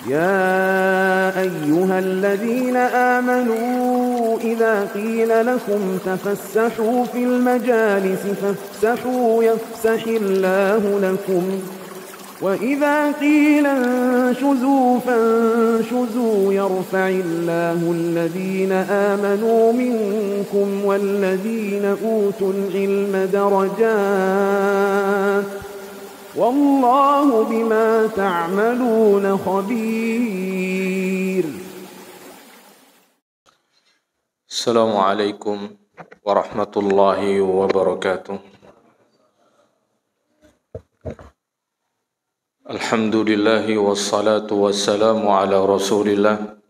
يا أيها الذين آمنوا إذا قيل لكم تفسحوا في المجالس فافسحوا يفسح الله لكم وإذا قيل انشزوا فانشزوا يرفع الله الذين آمنوا منكم والذين أوتوا العلم درجات والله بما تعملون خبير. السلام عليكم ورحمة الله وبركاته. Alhamdulillah wassalatu wassalamu ala rasulillah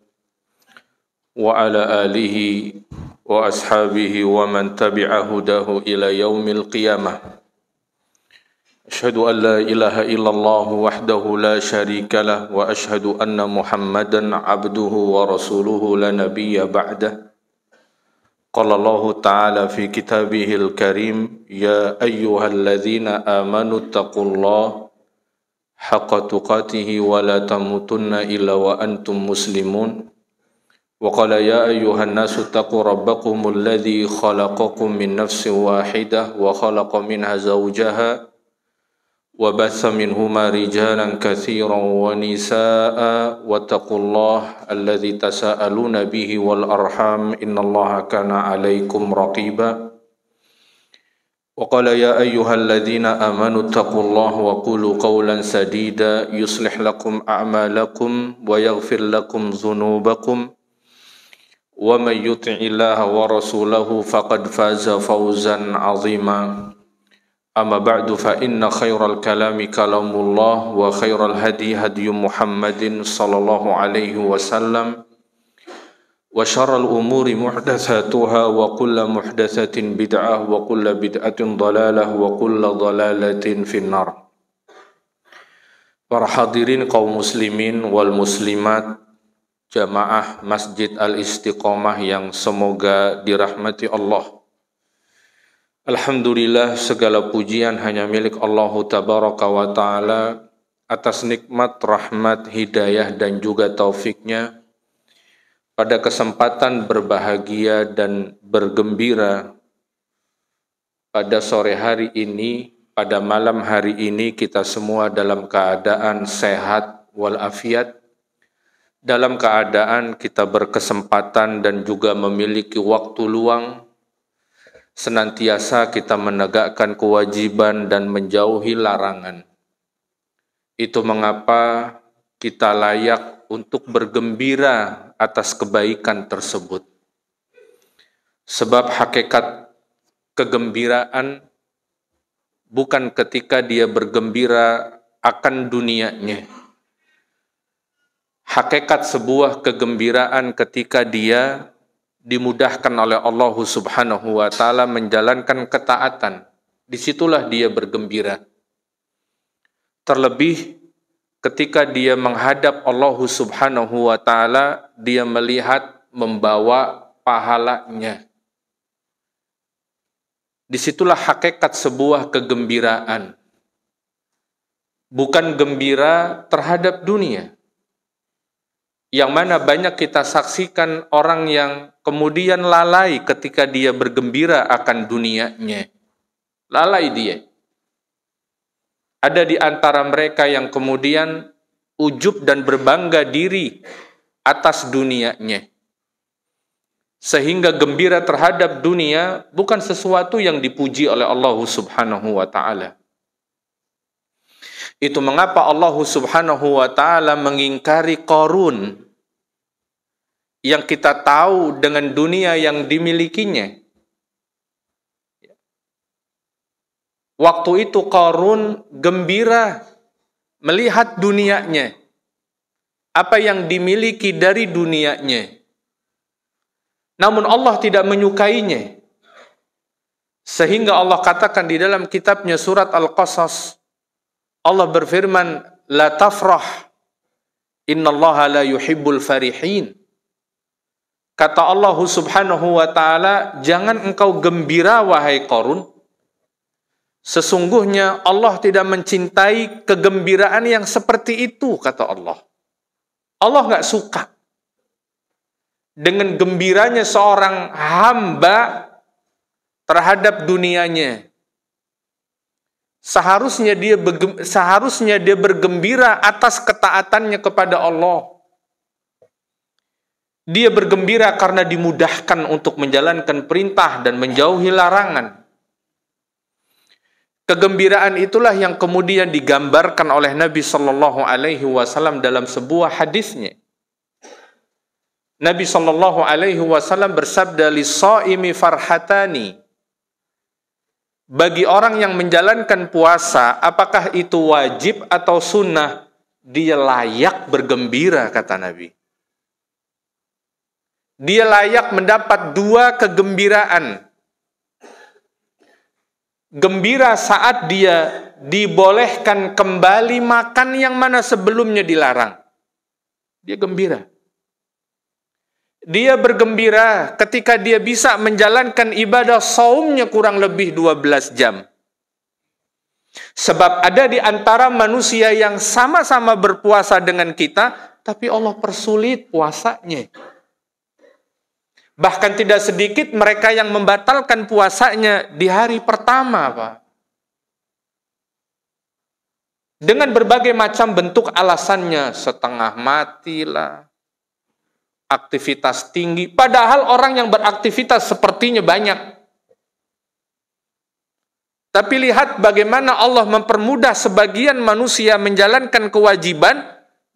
wa ala alihi wa ashabihi wa man tabi'a hudahu ila yaumil qiyamah. Ashhadu an la ilaha illallah wahdahu la sharika lah wa ashhadu anna Muhammadan abduhu wa rasuluhu la nabiyya ba'dah. Qala Allah ta'ala fi kitabihil karim, ya ayyuhalladzina amanu taqullaha haqqa tuqatihi wa la tamutunna illa wa antum muslimun. Wa qala ya ayyuhan nasu taqu rabbakumul ladzi khalaqakum min nafsin wahidah wa khalaqa minha zawjaha wa batha minhuma rijalan katsiran wa nisaa'a wattaqullaha alladzi tasaaluna bihi wal arham innallaha kana 'alaikum raqiba. وقال يا أيها الذين آمنوا اتقوا الله وقولوا قولا سديدا يصلح لكم أعمالكم ويغفر لكم ذنوبكم ومن يطع الله ورسوله فقد فاز فوزا عظيما. أما بعد فإن خير الكلام كلام الله وخير الهدي هدي محمد صلى الله عليه وسلم وشر الأمور محدثاتها وكل محدثة بدعة وكل بدعة ضلالة وكل ضلالة في النار. Para hadirin kaum muslimin wal muslimat, jamaah Masjid Al-Istiqomah yang semoga dirahmati Allah. Alhamdulillah, segala pujian hanya milik Allah Tabaraka wa Ta'ala atas nikmat, rahmat, hidayah dan juga taufiknya. Pada kesempatan berbahagia dan bergembira pada sore hari ini, pada malam hari ini kita semua dalam keadaan sehat walafiat, dalam keadaan kita berkesempatan dan juga memiliki waktu luang, senantiasa kita menegakkan kewajiban dan menjauhi larangan. Itu mengapa kita layak untuk bergembira atas kebaikan tersebut. Sebab hakikat kegembiraan bukan ketika dia bergembira akan dunianya. Hakikat sebuah kegembiraan ketika dia dimudahkan oleh Allah Subhanahu wa Ta'ala menjalankan ketaatan. Disitulah dia bergembira. Terlebih ketika dia menghadap Allah Subhanahu wa Ta'ala, dia melihat membawa pahalanya. Disitulah hakikat sebuah kegembiraan. Bukan gembira terhadap dunia. Yang mana banyak kita saksikan orang yang kemudian lalai ketika dia bergembira akan dunianya. Lalai dia. Ada di antara mereka yang kemudian ujub dan berbangga diri atas dunianya. Sehingga gembira terhadap dunia bukan sesuatu yang dipuji oleh Allah Subhanahu wa Ta'ala. Itu mengapa Allah Subhanahu wa Ta'ala mengingkari Qarun yang kita tahu dengan dunia yang dimilikinya. Waktu itu Qarun gembira melihat dunianya. Apa yang dimiliki dari dunianya. Namun Allah tidak menyukainya. Sehingga Allah katakan di dalam kitabnya surat Al-Qasas, Allah berfirman, la tafrah, innallaha la yuhibbul farihin. Kata Allah Subhanahu wa Ta'ala, jangan engkau gembira wahai Qarun. Sesungguhnya Allah tidak mencintai kegembiraan yang seperti itu, kata Allah. Allah nggak suka dengan gembiranya seorang hamba terhadap dunianya. Seharusnya dia bergembira atas ketaatannya kepada Allah. Dia bergembira karena dimudahkan untuk menjalankan perintah dan menjauhi larangan. Kegembiraan itulah yang kemudian digambarkan oleh Nabi Shallallahu Alaihi Wasallam dalam sebuah hadisnya. Nabi Shallallahu Alaihi Wasallam bersabda, "Lis-shaimi farhatani." Bagi orang yang menjalankan puasa, apakah itu wajib atau sunnah, dia layak bergembira, kata Nabi. Dia layak mendapat dua kegembiraan. Gembira saat dia dibolehkan kembali makan yang mana sebelumnya dilarang. Dia gembira. Dia bergembira ketika dia bisa menjalankan ibadah saumnya kurang lebih 12 jam. Sebab ada di antara manusia yang sama-sama berpuasa dengan kita, tapi Allah persulit puasanya. Bahkan tidak sedikit mereka yang membatalkan puasanya di hari pertama, Pak. Dengan berbagai macam bentuk alasannya, setengah matilah, aktivitas tinggi, padahal orang yang beraktivitas sepertinya banyak. Tapi lihat bagaimana Allah mempermudah sebagian manusia menjalankan kewajiban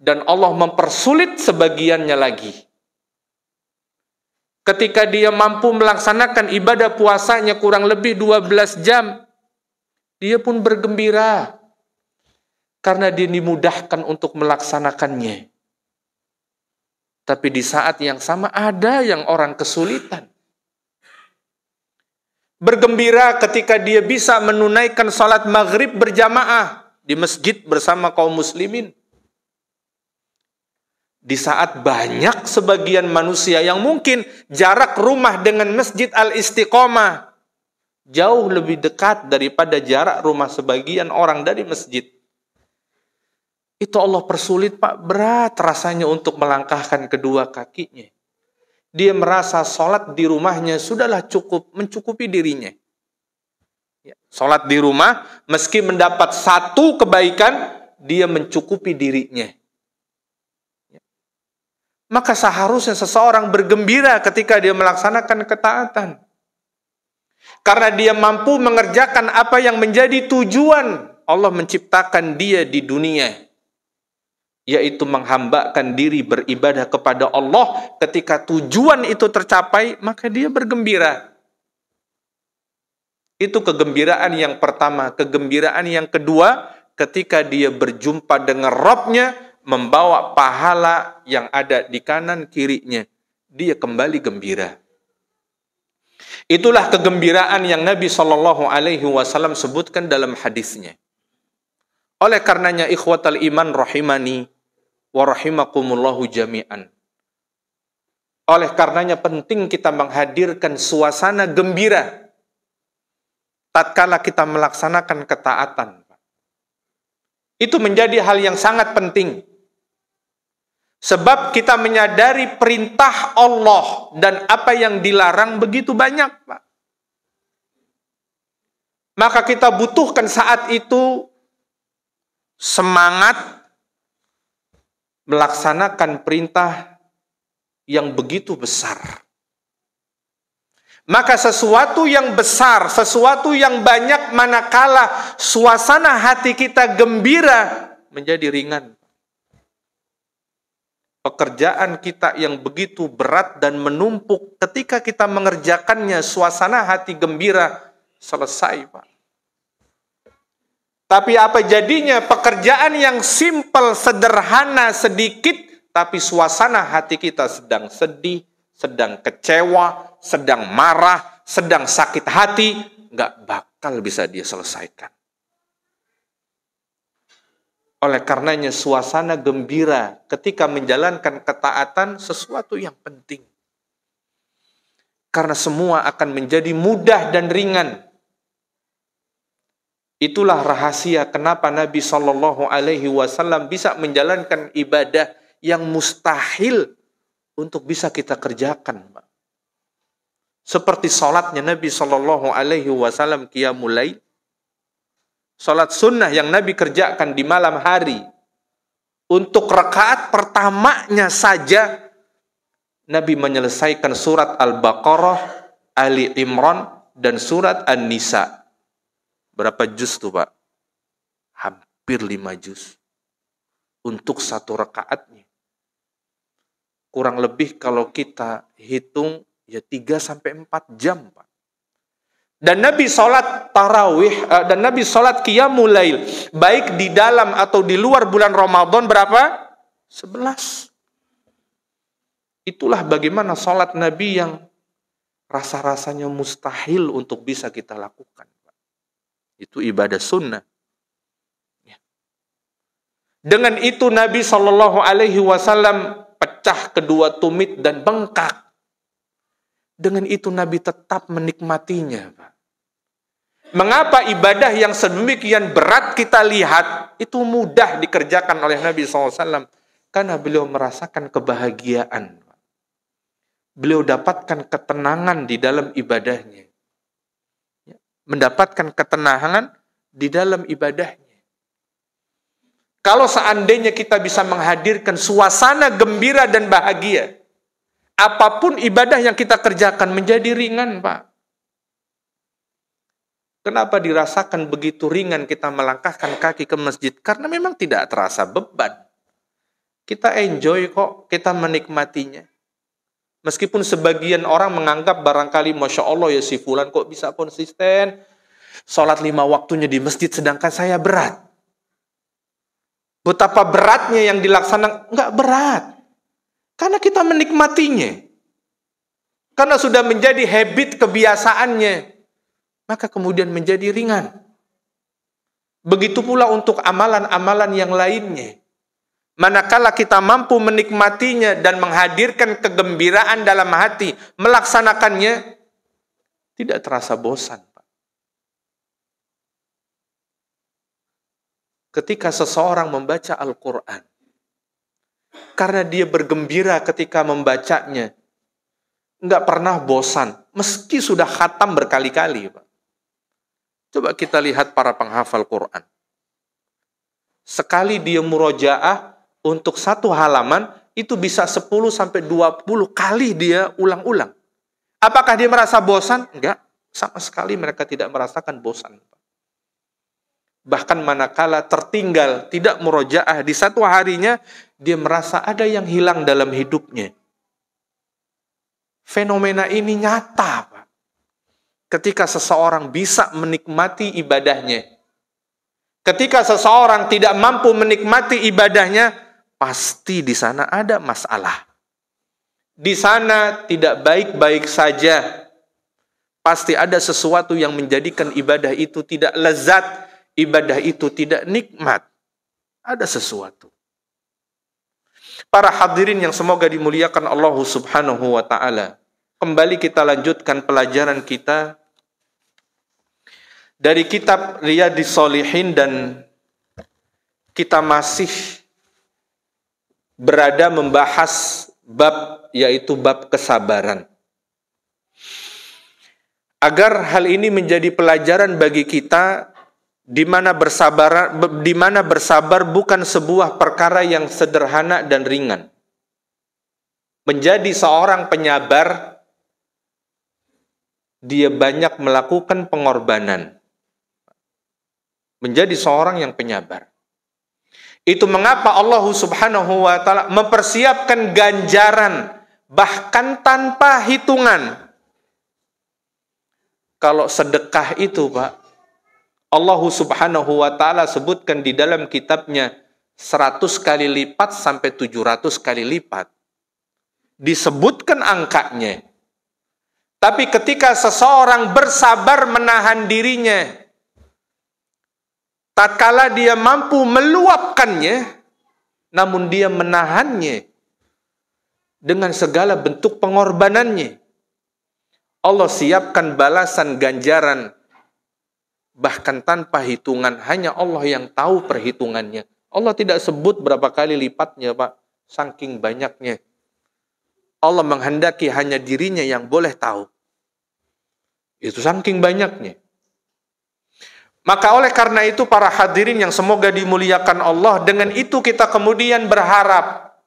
dan Allah mempersulit sebagiannya lagi. Ketika dia mampu melaksanakan ibadah puasanya kurang lebih 12 jam, dia pun bergembira karena dia dimudahkan untuk melaksanakannya. Tapi di saat yang sama ada yang orang kesulitan. Bergembira ketika dia bisa menunaikan salat maghrib berjamaah di masjid bersama kaum muslimin. Di saat banyak sebagian manusia yang mungkin jarak rumah dengan Masjid Al-Istiqomah jauh lebih dekat daripada jarak rumah sebagian orang dari masjid. Itu Allah persulit, Pak. Berat rasanya untuk melangkahkan kedua kakinya. Dia merasa sholat di rumahnya sudahlah cukup, mencukupi dirinya. Sholat di rumah, meski mendapat satu kebaikan, dia mencukupi dirinya. Maka seharusnya seseorang bergembira ketika dia melaksanakan ketaatan. Karena dia mampu mengerjakan apa yang menjadi tujuan Allah menciptakan dia di dunia, yaitu menghambakan diri beribadah kepada Allah. Ketika tujuan itu tercapai, maka dia bergembira. Itu kegembiraan yang pertama. Kegembiraan yang kedua, ketika dia berjumpa dengan Rabb-nya, membawa pahala yang ada di kanan kirinya, dia kembali gembira. Itulah kegembiraan yang Nabi Shallallahu Alaihi Wasallam sebutkan dalam hadisnya. Oleh karenanya ikhwatal iman rahimani wa rahimakumullahu jami'an. Oleh karenanya penting kita menghadirkan suasana gembira tatkala kita melaksanakan ketaatan. Itu menjadi hal yang sangat penting. Sebab kita menyadari perintah Allah dan apa yang dilarang begitu banyak, Pak. Maka kita butuhkan saat itu semangat melaksanakan perintah yang begitu besar. Maka sesuatu yang besar, sesuatu yang banyak, manakala suasana hati kita gembira, menjadi ringan. Pekerjaan kita yang begitu berat dan menumpuk, ketika kita mengerjakannya, suasana hati gembira, selesai, Pak. Tapi apa jadinya pekerjaan yang simpel, sederhana, sedikit, tapi suasana hati kita sedang sedih, sedang kecewa, sedang marah, sedang sakit hati, nggak bakal bisa dia selesaikan. Oleh karenanya suasana gembira ketika menjalankan ketaatan sesuatu yang penting. Karena semua akan menjadi mudah dan ringan. Itulah rahasia kenapa Nabi Shallallahu Alaihi Wasallam bisa menjalankan ibadah yang mustahil untuk bisa kita kerjakan, Pak. Seperti salatnya Nabi SAW qiyamul lail. Salat sunnah yang Nabi kerjakan di malam hari. Untuk rakaat pertamanya saja Nabi menyelesaikan surat Al-Baqarah, Ali Imran, dan surat An-Nisa. Berapa juz tuh, Pak? Hampir 5 juz. Untuk satu rakaatnya. Kurang lebih kalau kita hitung, ya 3-4 jam, Pak. Dan Nabi sholat tarawih, dan Nabi sholat qiyamul lail, baik di dalam atau di luar bulan Ramadan berapa? 11. Itulah bagaimana sholat Nabi yang rasa-rasanya mustahil untuk bisa kita lakukan. Itu ibadah sunnah. Dengan itu Nabi SAW pecah kedua tumit dan bengkak. Dengan itu Nabi tetap menikmatinya, Pak. Mengapa ibadah yang sedemikian berat kita lihat itu mudah dikerjakan oleh Nabi SAW? Karena beliau merasakan kebahagiaan. Beliau dapatkan ketenangan di dalam ibadahnya. Mendapatkan ketenangan di dalam ibadahnya. Kalau seandainya kita bisa menghadirkan suasana gembira dan bahagia, apapun ibadah yang kita kerjakan menjadi ringan, Pak. Kenapa dirasakan begitu ringan kita melangkahkan kaki ke masjid? Karena memang tidak terasa beban. Kita enjoy kok, kita menikmatinya. Meskipun sebagian orang menganggap barangkali Masya Allah ya si fulan kok bisa konsisten. Sholat 5 waktunya di masjid sedangkan saya berat. Betapa beratnya yang dilaksanakan. Enggak berat. Karena kita menikmatinya. Karena sudah menjadi habit kebiasaannya. Maka kemudian menjadi ringan. Begitu pula untuk amalan-amalan yang lainnya. Manakala kita mampu menikmatinya dan menghadirkan kegembiraan dalam hati, melaksanakannya, tidak terasa bosan, Pak. Ketika seseorang membaca Al-Quran, karena dia bergembira ketika membacanya, nggak pernah bosan, meski sudah khatam berkali-kali, Pak. Coba kita lihat para penghafal Quran. Sekali dia murojaah untuk satu halaman, itu bisa 10-20 kali dia ulang-ulang. Apakah dia merasa bosan? Enggak, sama sekali mereka tidak merasakan bosan. Bahkan manakala tertinggal, tidak murojaah di satu harinya, dia merasa ada yang hilang dalam hidupnya. Fenomena ini nyata, Pak. Ketika seseorang bisa menikmati ibadahnya. Ketika seseorang tidak mampu menikmati ibadahnya, pasti di sana ada masalah. Di sana tidak baik-baik saja. Pasti ada sesuatu yang menjadikan ibadah itu tidak lezat, ibadah itu tidak nikmat. Ada sesuatu. Para hadirin yang semoga dimuliakan Allah Subhanahu wa ta'ala. Kembali kita lanjutkan pelajaran kita dari kitab Riyadhis Shalihin, dan kita masih berada membahas bab, yaitu bab kesabaran. Agar hal ini menjadi pelajaran bagi kita, di mana bersabar bukan sebuah perkara yang sederhana dan ringan. Menjadi seorang penyabar, dia banyak melakukan pengorbanan. Menjadi seorang yang penyabar. Itu mengapa Allah Subhanahu wa ta'ala mempersiapkan ganjaran bahkan tanpa hitungan. Kalau sedekah itu, Pak, Allah Subhanahu wa ta'ala sebutkan di dalam kitabnya 100 kali lipat sampai 700 kali lipat. Disebutkan angkanya. Tapi ketika seseorang bersabar menahan dirinya, tatkala dia mampu meluapkannya, namun dia menahannya dengan segala bentuk pengorbanannya, Allah siapkan balasan ganjaran bahkan tanpa hitungan. Hanya Allah yang tahu perhitungannya. Allah tidak sebut berapa kali lipatnya, Pak. Saking banyaknya. Allah menghendaki hanya dirinya yang boleh tahu. Itu saking banyaknya. Maka oleh karena itu para hadirin yang semoga dimuliakan Allah, dengan itu kita kemudian berharap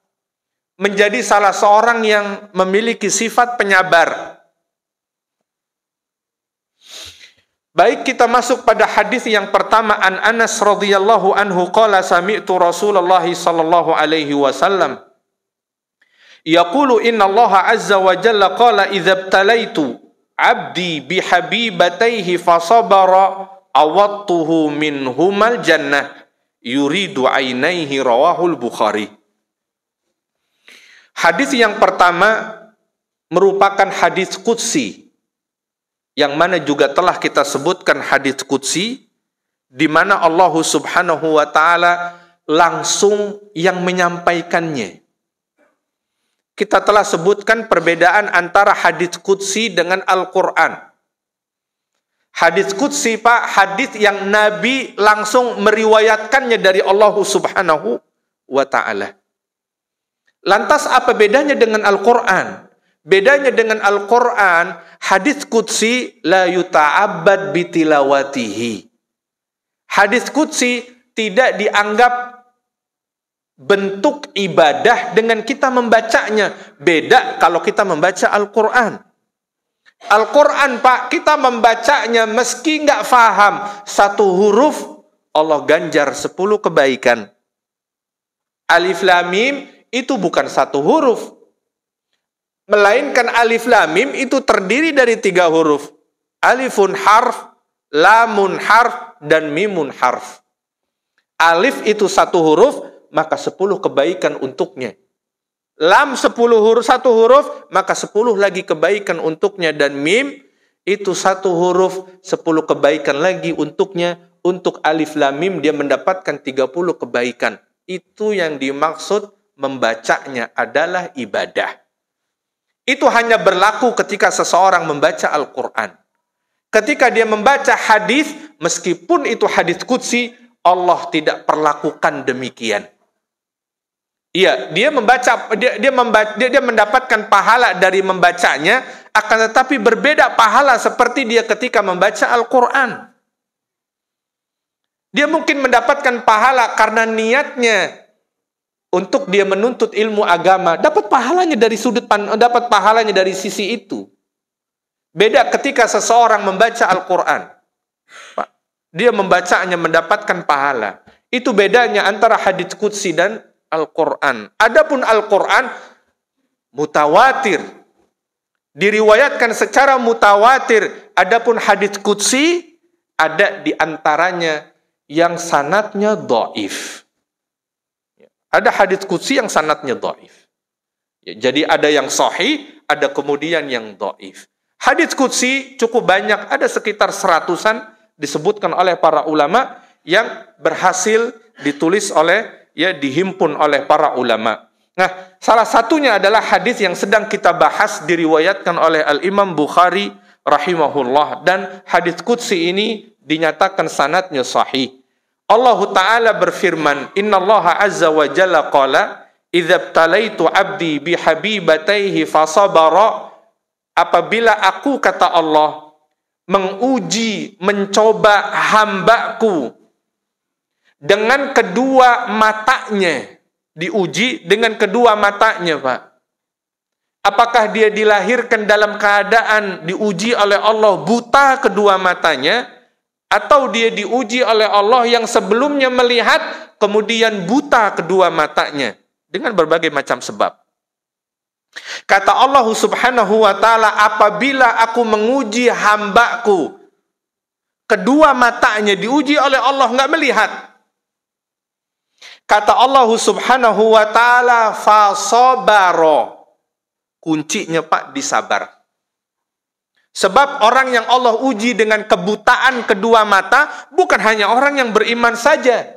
menjadi salah seorang yang memiliki sifat penyabar. Baik, kita masuk pada hadis yang pertama. An Anas radhiyallahu anhu qala sami'tu Rasulullah sallallahu alaihi wasallam yaqulu inna Allah azza wa jalla qala idza ibtalaitu 'abdi bihabibatayhi fasabara awattuhu minhumal jannah yuridu ainaihi rawahul Bukhari. Hadis yang pertama merupakan hadis qudsi, yang mana juga telah kita sebutkan hadis qudsi, di mana Allah Subhanahu wa taala langsung yang menyampaikannya. Kita telah sebutkan perbedaan antara hadis qudsi dengan Al-Qur'an. Hadis qudsi, Pak, hadis yang Nabi langsung meriwayatkannya dari Allah Subhanahu wa taala. Lantas apa bedanya dengan Al-Qur'an? Bedanya dengan Al-Qur'an, hadis qudsi la yuta'abbad bitilawatihi. Hadis qudsi tidak dianggap bentuk ibadah dengan kita membacanya. Beda kalau kita membaca Al-Qur'an. Al-Qur'an, Pak, kita membacanya meski nggak faham satu huruf, Allah ganjar 10 kebaikan. Alif Lam Mim itu bukan satu huruf, melainkan Alif Lam Mim itu terdiri dari 3 huruf. Alifun harf, lamun harf, dan mimun harf. Alif itu 1 huruf, maka 10 kebaikan untuknya. Lam 10 huruf, 1 huruf, maka 10 lagi kebaikan untuknya. Dan mim itu 1 huruf, 10 kebaikan lagi untuknya. Untuk Alif Lam Mim dia mendapatkan 30 kebaikan. Itu yang dimaksud membacanya adalah ibadah. Itu hanya berlaku ketika seseorang membaca Al-Quran. Ketika dia membaca hadis, meskipun itu hadis qudsi, Allah tidak perlakukan demikian. Iya, dia mendapatkan pahala dari membacanya, akan tetapi berbeda pahala seperti dia ketika membaca Al-Quran. Dia mungkin mendapatkan pahala karena niatnya untuk dia menuntut ilmu agama, dapat pahalanya dari sisi itu. Beda ketika seseorang membaca Al-Quran, dia membacanya mendapatkan pahala. Itu bedanya antara hadits qudsi dan Al-Quran. Adapun Al-Quran mutawatir, diriwayatkan secara mutawatir. Adapun hadits qudsi ada di antaranya yang sanadnya dhaif. Ada hadits qudsi yang sanadnya dhaif. Jadi ada yang sahih, ada kemudian yang dhaif. Hadits qudsi cukup banyak, ada sekitar 100-an disebutkan oleh para ulama yang berhasil ditulis dihimpun oleh para ulama. Nah, salah satunya adalah hadis yang sedang kita bahas, diriwayatkan oleh Al-Imam Bukhari rahimahullah, dan hadis qudsi ini dinyatakan sanadnya sahih. Allah Ta'ala berfirman, Innallaha azza wa jalla qala, idza ibtalaitu 'abdi bihabibatayhi fasabara. Apabila aku, kata Allah, menguji, mencoba hambaku dengan kedua matanya. Diuji dengan kedua matanya, Pak. Apakah dia dilahirkan dalam keadaan diuji oleh Allah buta kedua matanya, atau dia diuji oleh Allah yang sebelumnya melihat kemudian buta kedua matanya, dengan berbagai macam sebab. Kata Allah Subhanahu wa ta'ala, apabila aku menguji hambaku, kedua matanya diuji oleh Allah, nggak melihat. Kata Allah Subhanahu wa ta'ala, fasabaro. Kuncinya, Pak, disabar. Sebab orang yang Allah uji dengan kebutaan kedua mata bukan hanya orang yang beriman saja.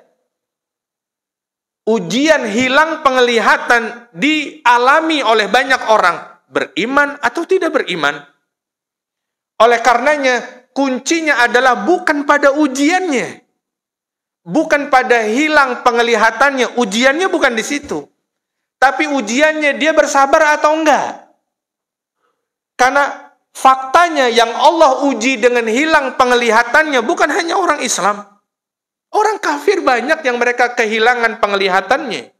Ujian hilang penglihatan dialami oleh banyak orang, beriman atau tidak beriman. Oleh karenanya, kuncinya adalah bukan pada ujiannya, bukan pada hilang penglihatannya, ujiannya bukan di situ. Tapi ujiannya dia bersabar atau enggak? Karena faktanya yang Allah uji dengan hilang penglihatannya bukan hanya orang Islam. Orang kafir banyak yang mereka kehilangan penglihatannya.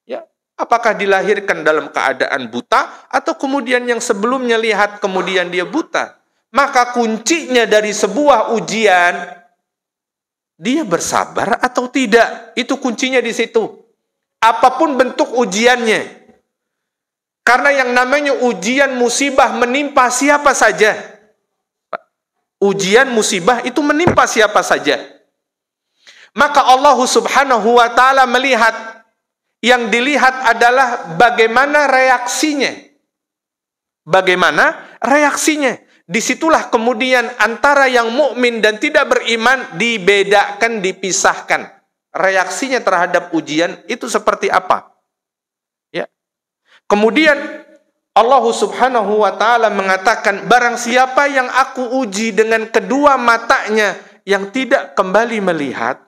Ya, apakah dilahirkan dalam keadaan buta atau kemudian yang sebelumnya lihat kemudian dia buta? Maka kuncinya dari sebuah ujian, dia bersabar atau tidak. Itu kuncinya di situ. Apapun bentuk ujiannya. Karena yang namanya ujian musibah menimpa siapa saja. Ujian musibah itu menimpa siapa saja. Maka Allah Subhanahu wa ta'ala melihat, yang dilihat adalah bagaimana reaksinya. Bagaimana reaksinya. Disitulah kemudian antara yang mukmin dan tidak beriman dibedakan, dipisahkan. Reaksinya terhadap ujian itu seperti apa? Ya. Kemudian Allah Subhanahu wa ta'ala mengatakan, barang siapa yang aku uji dengan kedua matanya yang tidak kembali melihat,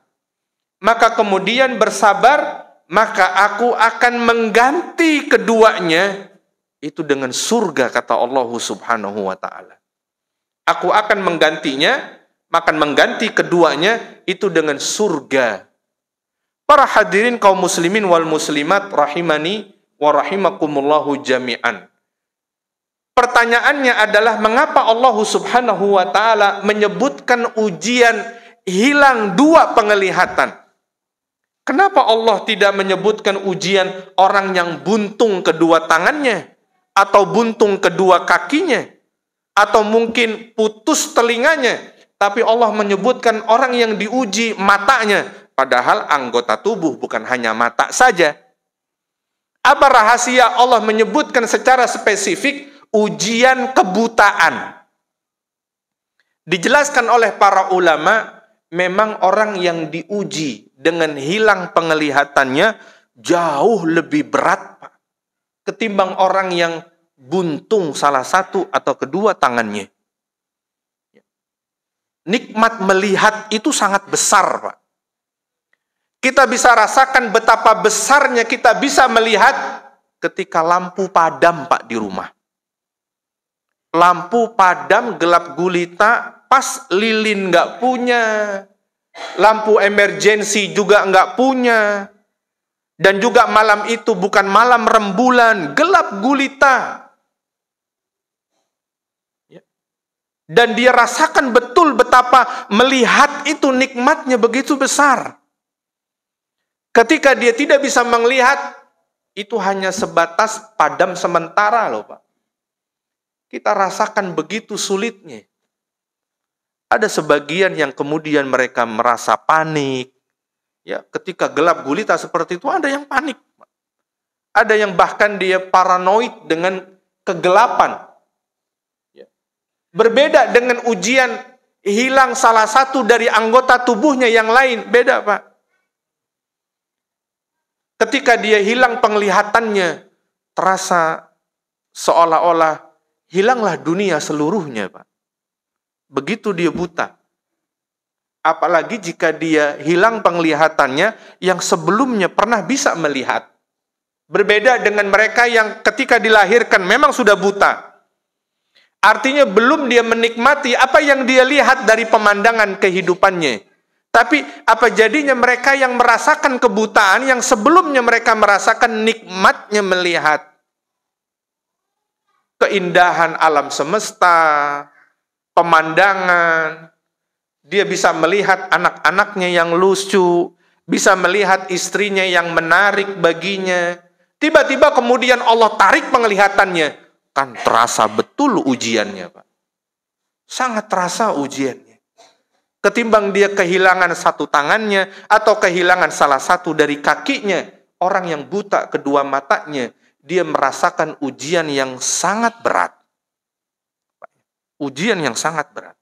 maka kemudian bersabar, maka aku akan mengganti keduanya itu dengan surga, kata Allah Subhanahu wa ta'ala. Aku akan menggantinya, akan mengganti keduanya itu dengan surga. Para hadirin kaum muslimin wal muslimat rahimani wa rahimakumullahu jami'an. Pertanyaannya adalah, mengapa Allah Subhanahu wa ta'ala menyebutkan ujian hilang dua penglihatan? Kenapa Allah tidak menyebutkan ujian orang yang buntung kedua tangannya, atau buntung kedua kakinya, atau mungkin putus telinganya, tapi Allah menyebutkan orang yang diuji matanya, padahal anggota tubuh bukan hanya mata saja. Apa rahasia Allah menyebutkan secara spesifik ujian kebutaan? Dijelaskan oleh para ulama, memang orang yang diuji dengan hilang penglihatannya jauh lebih berat, Pak, ketimbang orang yang buntung salah satu atau kedua tangannya. Nikmat melihat itu sangat besar, Pak. Kita bisa rasakan betapa besarnya kita bisa melihat ketika lampu padam, Pak, di rumah. Lampu padam gelap gulita, pas lilin nggak punya, lampu emergensi juga nggak punya, dan juga malam itu bukan malam rembulan, gelap gulita. Dan dia rasakan betul betapa melihat itu nikmatnya begitu besar. Ketika dia tidak bisa melihat, itu hanya sebatas padam sementara loh, Pak. Kita rasakan begitu sulitnya. Ada sebagian yang kemudian mereka merasa panik. Ya, ketika gelap gulita seperti itu ada yang panik. Ada yang bahkan dia paranoid dengan kegelapan. Berbeda dengan ujian hilang salah satu dari anggota tubuhnya yang lain. Beda, Pak. Ketika dia hilang penglihatannya, terasa seolah-olah hilanglah dunia seluruhnya, Pak. Begitu dia buta. Apalagi jika dia hilang penglihatannya yang sebelumnya pernah bisa melihat. Berbeda dengan mereka yang ketika dilahirkan memang sudah buta. Artinya belum dia menikmati apa yang dia lihat dari pemandangan kehidupannya. Tapi apa jadinya mereka yang merasakan kebutaan yang sebelumnya mereka merasakan nikmatnya melihat keindahan alam semesta, pemandangan. Dia bisa melihat anak-anaknya yang lucu, bisa melihat istrinya yang menarik baginya. Tiba-tiba kemudian Allah tarik penglihatannya. Kan terasa betul ujiannya, Pak. Sangat terasa ujiannya. Ketimbang dia kehilangan satu tangannya atau kehilangan salah satu dari kakinya, orang yang buta kedua matanya, dia merasakan ujian yang sangat berat. Ujian yang sangat berat.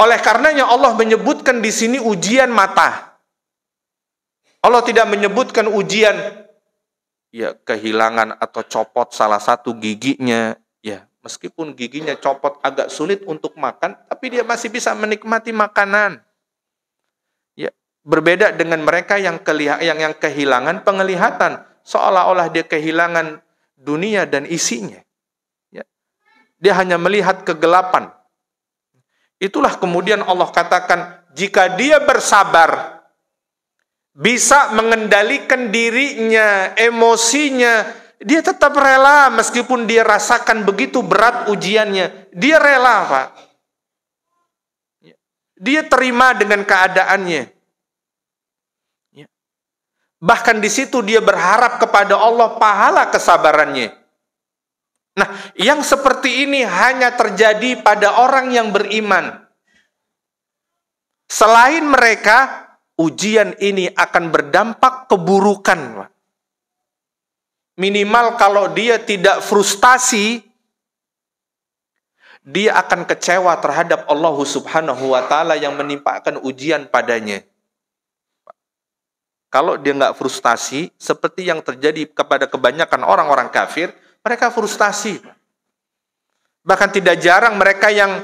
Oleh karenanya Allah menyebutkan di sini ujian mata. Allah tidak menyebutkan ujian ya kehilangan atau copot salah satu giginya, ya meskipun giginya copot agak sulit untuk makan, tapi dia masih bisa menikmati makanan. Ya, berbeda dengan mereka yang kehilangan penglihatan, seolah-olah dia kehilangan dunia dan isinya. Ya. Dia hanya melihat kegelapan. Itulah kemudian Allah katakan, jika dia bersabar, bisa mengendalikan dirinya, emosinya, dia tetap rela meskipun dia rasakan begitu berat ujiannya. Dia rela, Pak. Dia terima dengan keadaannya. Bahkan di situ dia berharap kepada Allah pahala kesabarannya. Nah, yang seperti ini hanya terjadi pada orang yang beriman. Selain mereka, ujian ini akan berdampak keburukan. Minimal kalau dia tidak frustasi, dia akan kecewa terhadap Allah Subhanahu wa Ta'ala yang menimpakan ujian padanya. Kalau dia nggak frustasi, seperti yang terjadi kepada kebanyakan orang-orang kafir, mereka frustasi. Bahkan tidak jarang mereka yang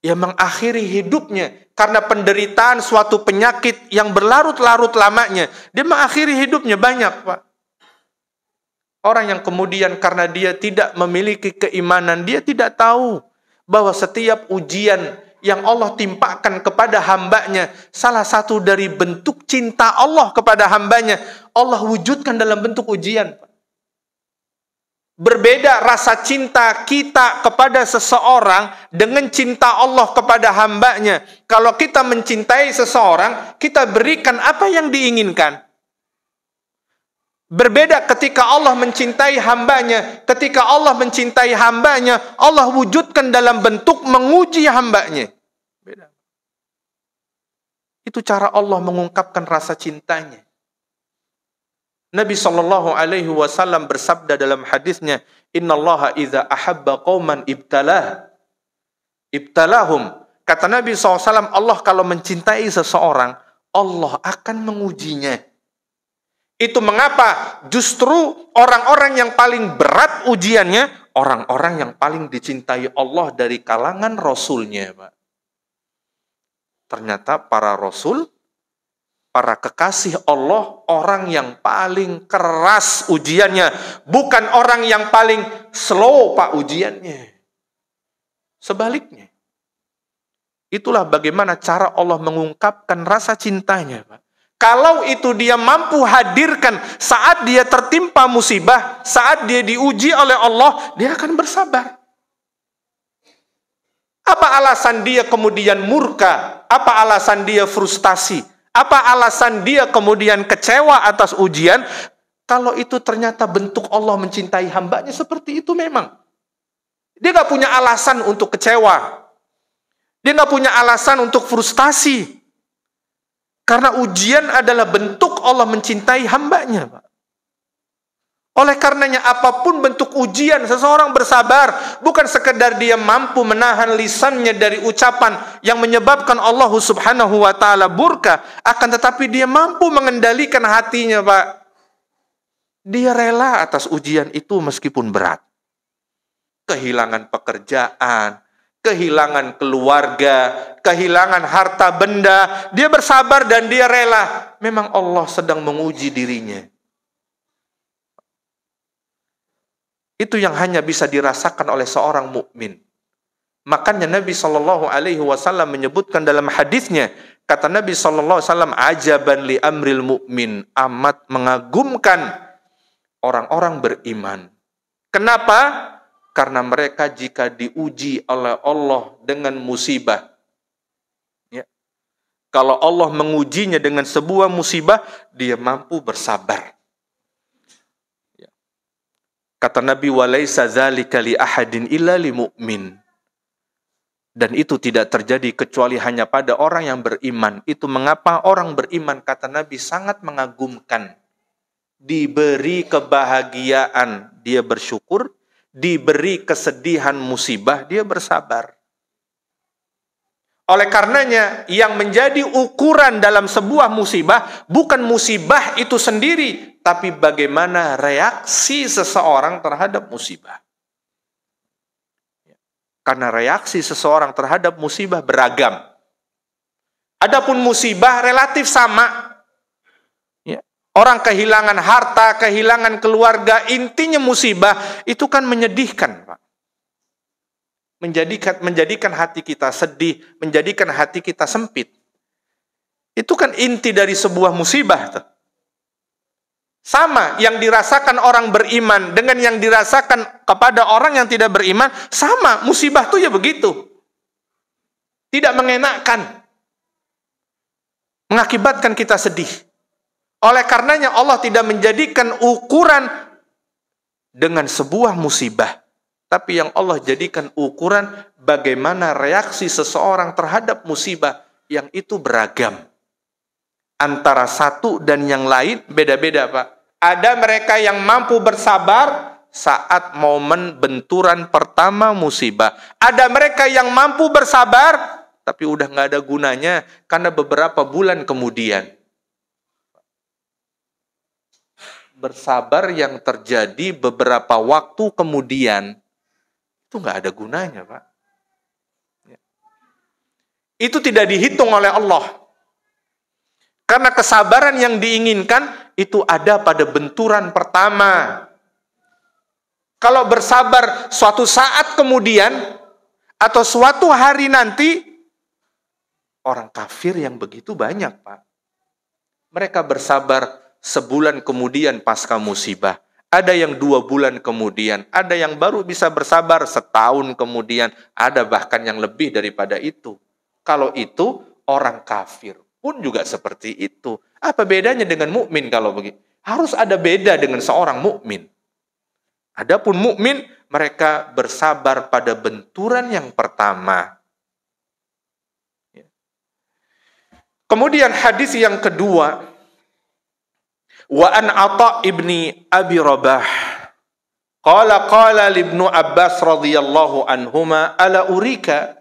mengakhiri hidupnya karena penderitaan suatu penyakit yang berlarut-larut lamanya. Dia mengakhiri hidupnya banyak, Pak. Orang yang kemudian karena dia tidak memiliki keimanan, dia tidak tahu bahwa setiap ujian yang Allah timpakan kepada hambanya, salah satu dari bentuk cinta Allah kepada hambanya, Allah wujudkan dalam bentuk ujian. Berbeda rasa cinta kita kepada seseorang dengan cinta Allah kepada hambanya. Kalau kita mencintai seseorang, kita berikan apa yang diinginkan. Berbeda ketika Allah mencintai hambanya. Ketika Allah mencintai hambanya, Allah wujudkan dalam bentuk menguji hambanya. Beda. Itu cara Allah mengungkapkan rasa cintanya. Nabi SAW bersabda dalam hadisnya, Innallaha idza ahabba qauman ibtalahum. Kata Nabi SAW, Allah kalau mencintai seseorang, Allah akan mengujinya. Itu mengapa justru orang-orang yang paling berat ujiannya, orang-orang yang paling dicintai Allah dari kalangan Rasulnya, Pak. Ternyata para Rasul, para kekasih Allah, orang yang paling keras ujiannya. Bukan orang yang paling slow, Pak, ujiannya. Sebaliknya. Itulah bagaimana cara Allah mengungkapkan rasa cintanya, Pak. Kalau itu dia mampu hadirkan saat dia tertimpa musibah, saat dia diuji oleh Allah, dia akan bersabar. Apa alasan dia kemudian murka? Apa alasan dia frustasi? Apa alasan dia kemudian kecewa atas ujian? Kalau itu ternyata bentuk Allah mencintai hambanya, seperti itu memang. Dia gak punya alasan untuk kecewa. Dia gak punya alasan untuk frustasi. Karena ujian adalah bentuk Allah mencintai hambanya, Pak. Oleh karenanya apapun bentuk ujian, seseorang bersabar. Bukan sekedar dia mampu menahan lisannya dari ucapan yang menyebabkan Allah Subhanahu wa Ta'ala murka. Akan tetapi dia mampu mengendalikan hatinya, Pak. Dia rela atas ujian itu meskipun berat. Kehilangan pekerjaan, kehilangan keluarga, kehilangan harta benda, dia bersabar dan dia rela. Memang Allah sedang menguji dirinya. Itu yang hanya bisa dirasakan oleh seorang mukmin. Makanya Nabi SAW menyebutkan dalam hadisnya, kata Nabi SAW, ajaban li amril mu'min, amat mengagumkan orang-orang beriman. Kenapa? Karena mereka jika diuji oleh Allah dengan musibah, ya, kalau Allah mengujinya dengan sebuah musibah, dia mampu bersabar. Ya. Kata Nabi, walaisa dzalika li ahadin illa li mu'min. Dan itu tidak terjadi kecuali hanya pada orang yang beriman. Itu mengapa orang beriman, kata Nabi, sangat mengagumkan. Diberi kebahagiaan, dia bersyukur. Diberi kesedihan musibah, dia bersabar. Oleh karenanya, yang menjadi ukuran dalam sebuah musibah, bukan musibah itu sendiri, tapi bagaimana reaksi seseorang terhadap musibah. Karena reaksi seseorang terhadap musibah beragam. Adapun musibah relatif sama. Ya. Orang kehilangan harta, kehilangan keluarga, intinya musibah itu kan menyedihkan, Pak. Menjadikan hati kita sedih, menjadikan hati kita sempit. Itu kan inti dari sebuah musibah tuh. Sama yang dirasakan orang beriman dengan yang dirasakan kepada orang yang tidak beriman, sama, musibah tuh ya begitu. Tidak mengenakkan. Mengakibatkan kita sedih. Oleh karenanya Allah tidak menjadikan ukuran dengan sebuah musibah. Tapi yang Allah jadikan ukuran bagaimana reaksi seseorang terhadap musibah yang itu beragam. Antara satu dan yang lain beda-beda, Pak. Ada mereka yang mampu bersabar saat momen benturan pertama musibah. Ada mereka yang mampu bersabar tapi udah nggak ada gunanya karena beberapa bulan kemudian. Bersabar yang terjadi beberapa waktu kemudian itu nggak ada gunanya, Pak. Itu tidak dihitung oleh Allah. Karena kesabaran yang diinginkan itu ada pada benturan pertama. Kalau bersabar suatu saat kemudian atau suatu hari nanti, orang kafir yang begitu banyak, Pak. Mereka bersabar sebulan kemudian pasca musibah. Ada yang 2 bulan kemudian. Ada yang baru bisa bersabar setahun kemudian. Ada bahkan yang lebih daripada itu. Kalau itu orang kafir pun juga seperti itu. Apa bedanya dengan mukmin kalau begitu? Harus ada beda dengan seorang mukmin. Adapun mukmin, mereka bersabar pada benturan yang pertama. Kemudian hadis yang kedua, wa an Atha ibni Abi Rabah qala ibnu Abbas radhiyallahu anhuma ala urika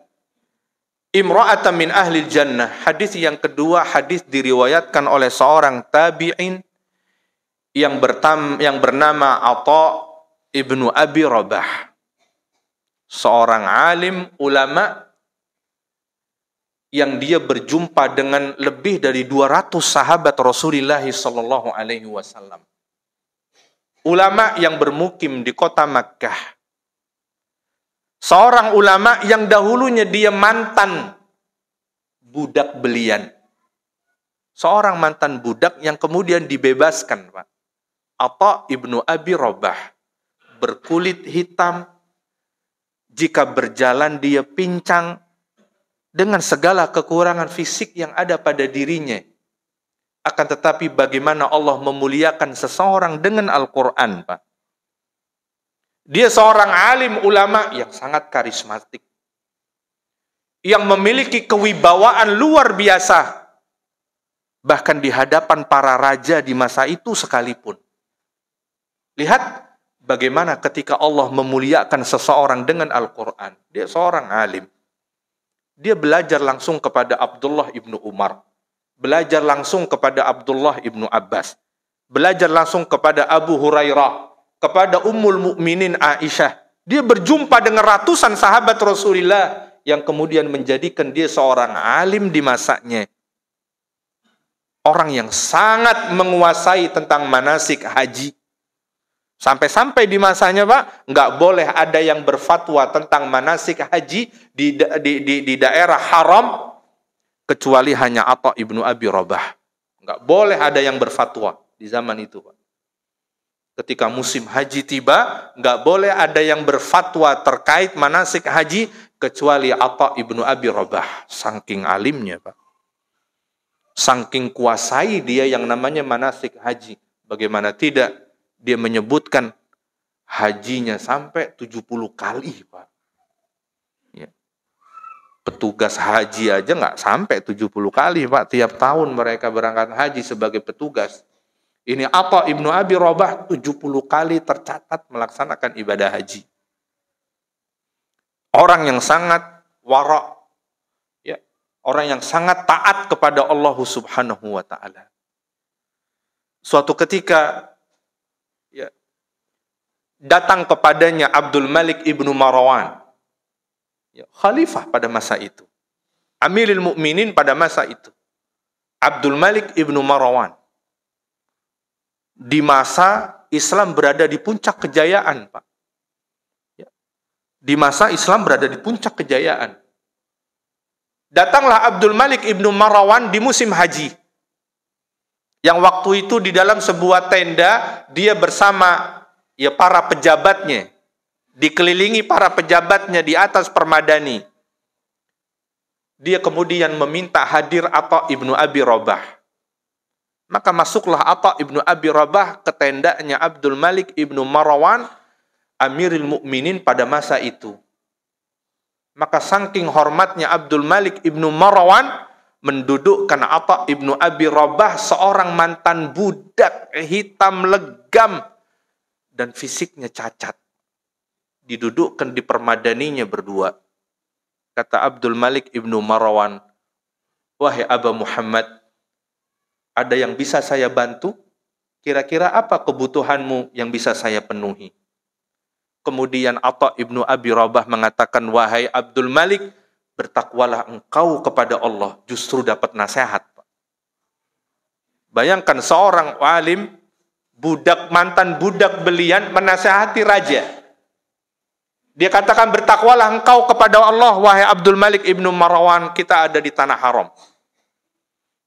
imra'atan min ahli jannah. Hadis yang kedua, hadis diriwayatkan oleh seorang tabi'in yang bernama Atha ibnu Abi Rabah, seorang alim ulama yang dia berjumpa dengan lebih dari 200 sahabat Rasulullah sallallahu alaihi wasallam. Ulama yang bermukim di kota Makkah. Seorang ulama yang dahulunya dia mantan budak belian. Seorang mantan budak yang kemudian dibebaskan, Pak. Atha ibnu Abi Rabah, berkulit hitam, jika berjalan dia pincang, dengan segala kekurangan fisik yang ada pada dirinya. Akan tetapi bagaimana Allah memuliakan seseorang dengan Al-Quran, Pak. Dia seorang alim ulama yang sangat karismatik. Yang memiliki kewibawaan luar biasa. Bahkan di hadapan para raja di masa itu sekalipun. Lihat bagaimana ketika Allah memuliakan seseorang dengan Al-Quran. Dia seorang alim. Dia belajar langsung kepada Abdullah ibnu Umar. Belajar langsung kepada Abdullah ibnu Abbas. Belajar langsung kepada Abu Hurairah. Kepada Ummul Mukminin Aisyah. Dia berjumpa dengan ratusan sahabat Rasulullah yang kemudian menjadikan dia seorang alim di masanya. Orang yang sangat menguasai tentang manasik haji. Sampai-sampai di masanya, Pak, nggak boleh ada yang berfatwa tentang manasik haji di daerah haram kecuali hanya Atha ibnu Abi Rabah. Nggak boleh ada yang berfatwa di zaman itu, Pak. Ketika musim haji tiba, nggak boleh ada yang berfatwa terkait manasik haji kecuali Atha ibnu Abi Rabah. Saking alimnya, Pak. Saking kuasai dia yang namanya manasik haji. Bagaimana tidak? Dia menyebutkan hajinya sampai 70 kali, Pak. Ya. Petugas haji aja nggak sampai 70 kali, Pak. Tiap tahun mereka berangkat haji sebagai petugas. Ini Atha ibnu Abi Rabah 70 kali tercatat melaksanakan ibadah haji. Orang yang sangat wara', ya, orang yang sangat taat kepada Allah Subhanahu wa ta'ala. Suatu ketika datang kepadanya Abdul Malik ibnu Marwan, khalifah pada masa itu, Amirul Mukminin pada masa itu, Abdul Malik ibnu Marwan. di masa Islam berada di puncak kejayaan, Pak. Ya. Di masa Islam berada di puncak kejayaan. Datanglah Abdul Malik ibnu Marwan di musim haji. Yang waktu itu di dalam sebuah tenda, dia bersama para pejabatnya. Dikelilingi para pejabatnya di atas permadani. Dia kemudian meminta hadir Atha ibnu Abi Rabah. Maka masuklah Atha ibnu Abi Rabah ke tendanya Abdul Malik ibnu Marwan, Amirul Mukminin pada masa itu. Maka saking hormatnya Abdul Malik ibnu Marwan, mendudukkan Atha ibnu Abi Rabah, seorang mantan budak hitam legam dan fisiknya cacat. Didudukkan di permadaninya berdua. Kata Abdul Malik ibnu Marwan, wahai Aba Muhammad, ada yang bisa saya bantu? Kira-kira apa kebutuhanmu yang bisa saya penuhi? Kemudian Atha ibnu Abi Rabah mengatakan, wahai Abdul Malik, bertakwalah engkau kepada Allah, justru dapat nasihat. Bayangkan seorang alim, mantan budak belian, menasihati raja. Dia katakan, bertakwalah engkau kepada Allah, wahai Abdul Malik ibnu Marwan, kita ada di tanah haram.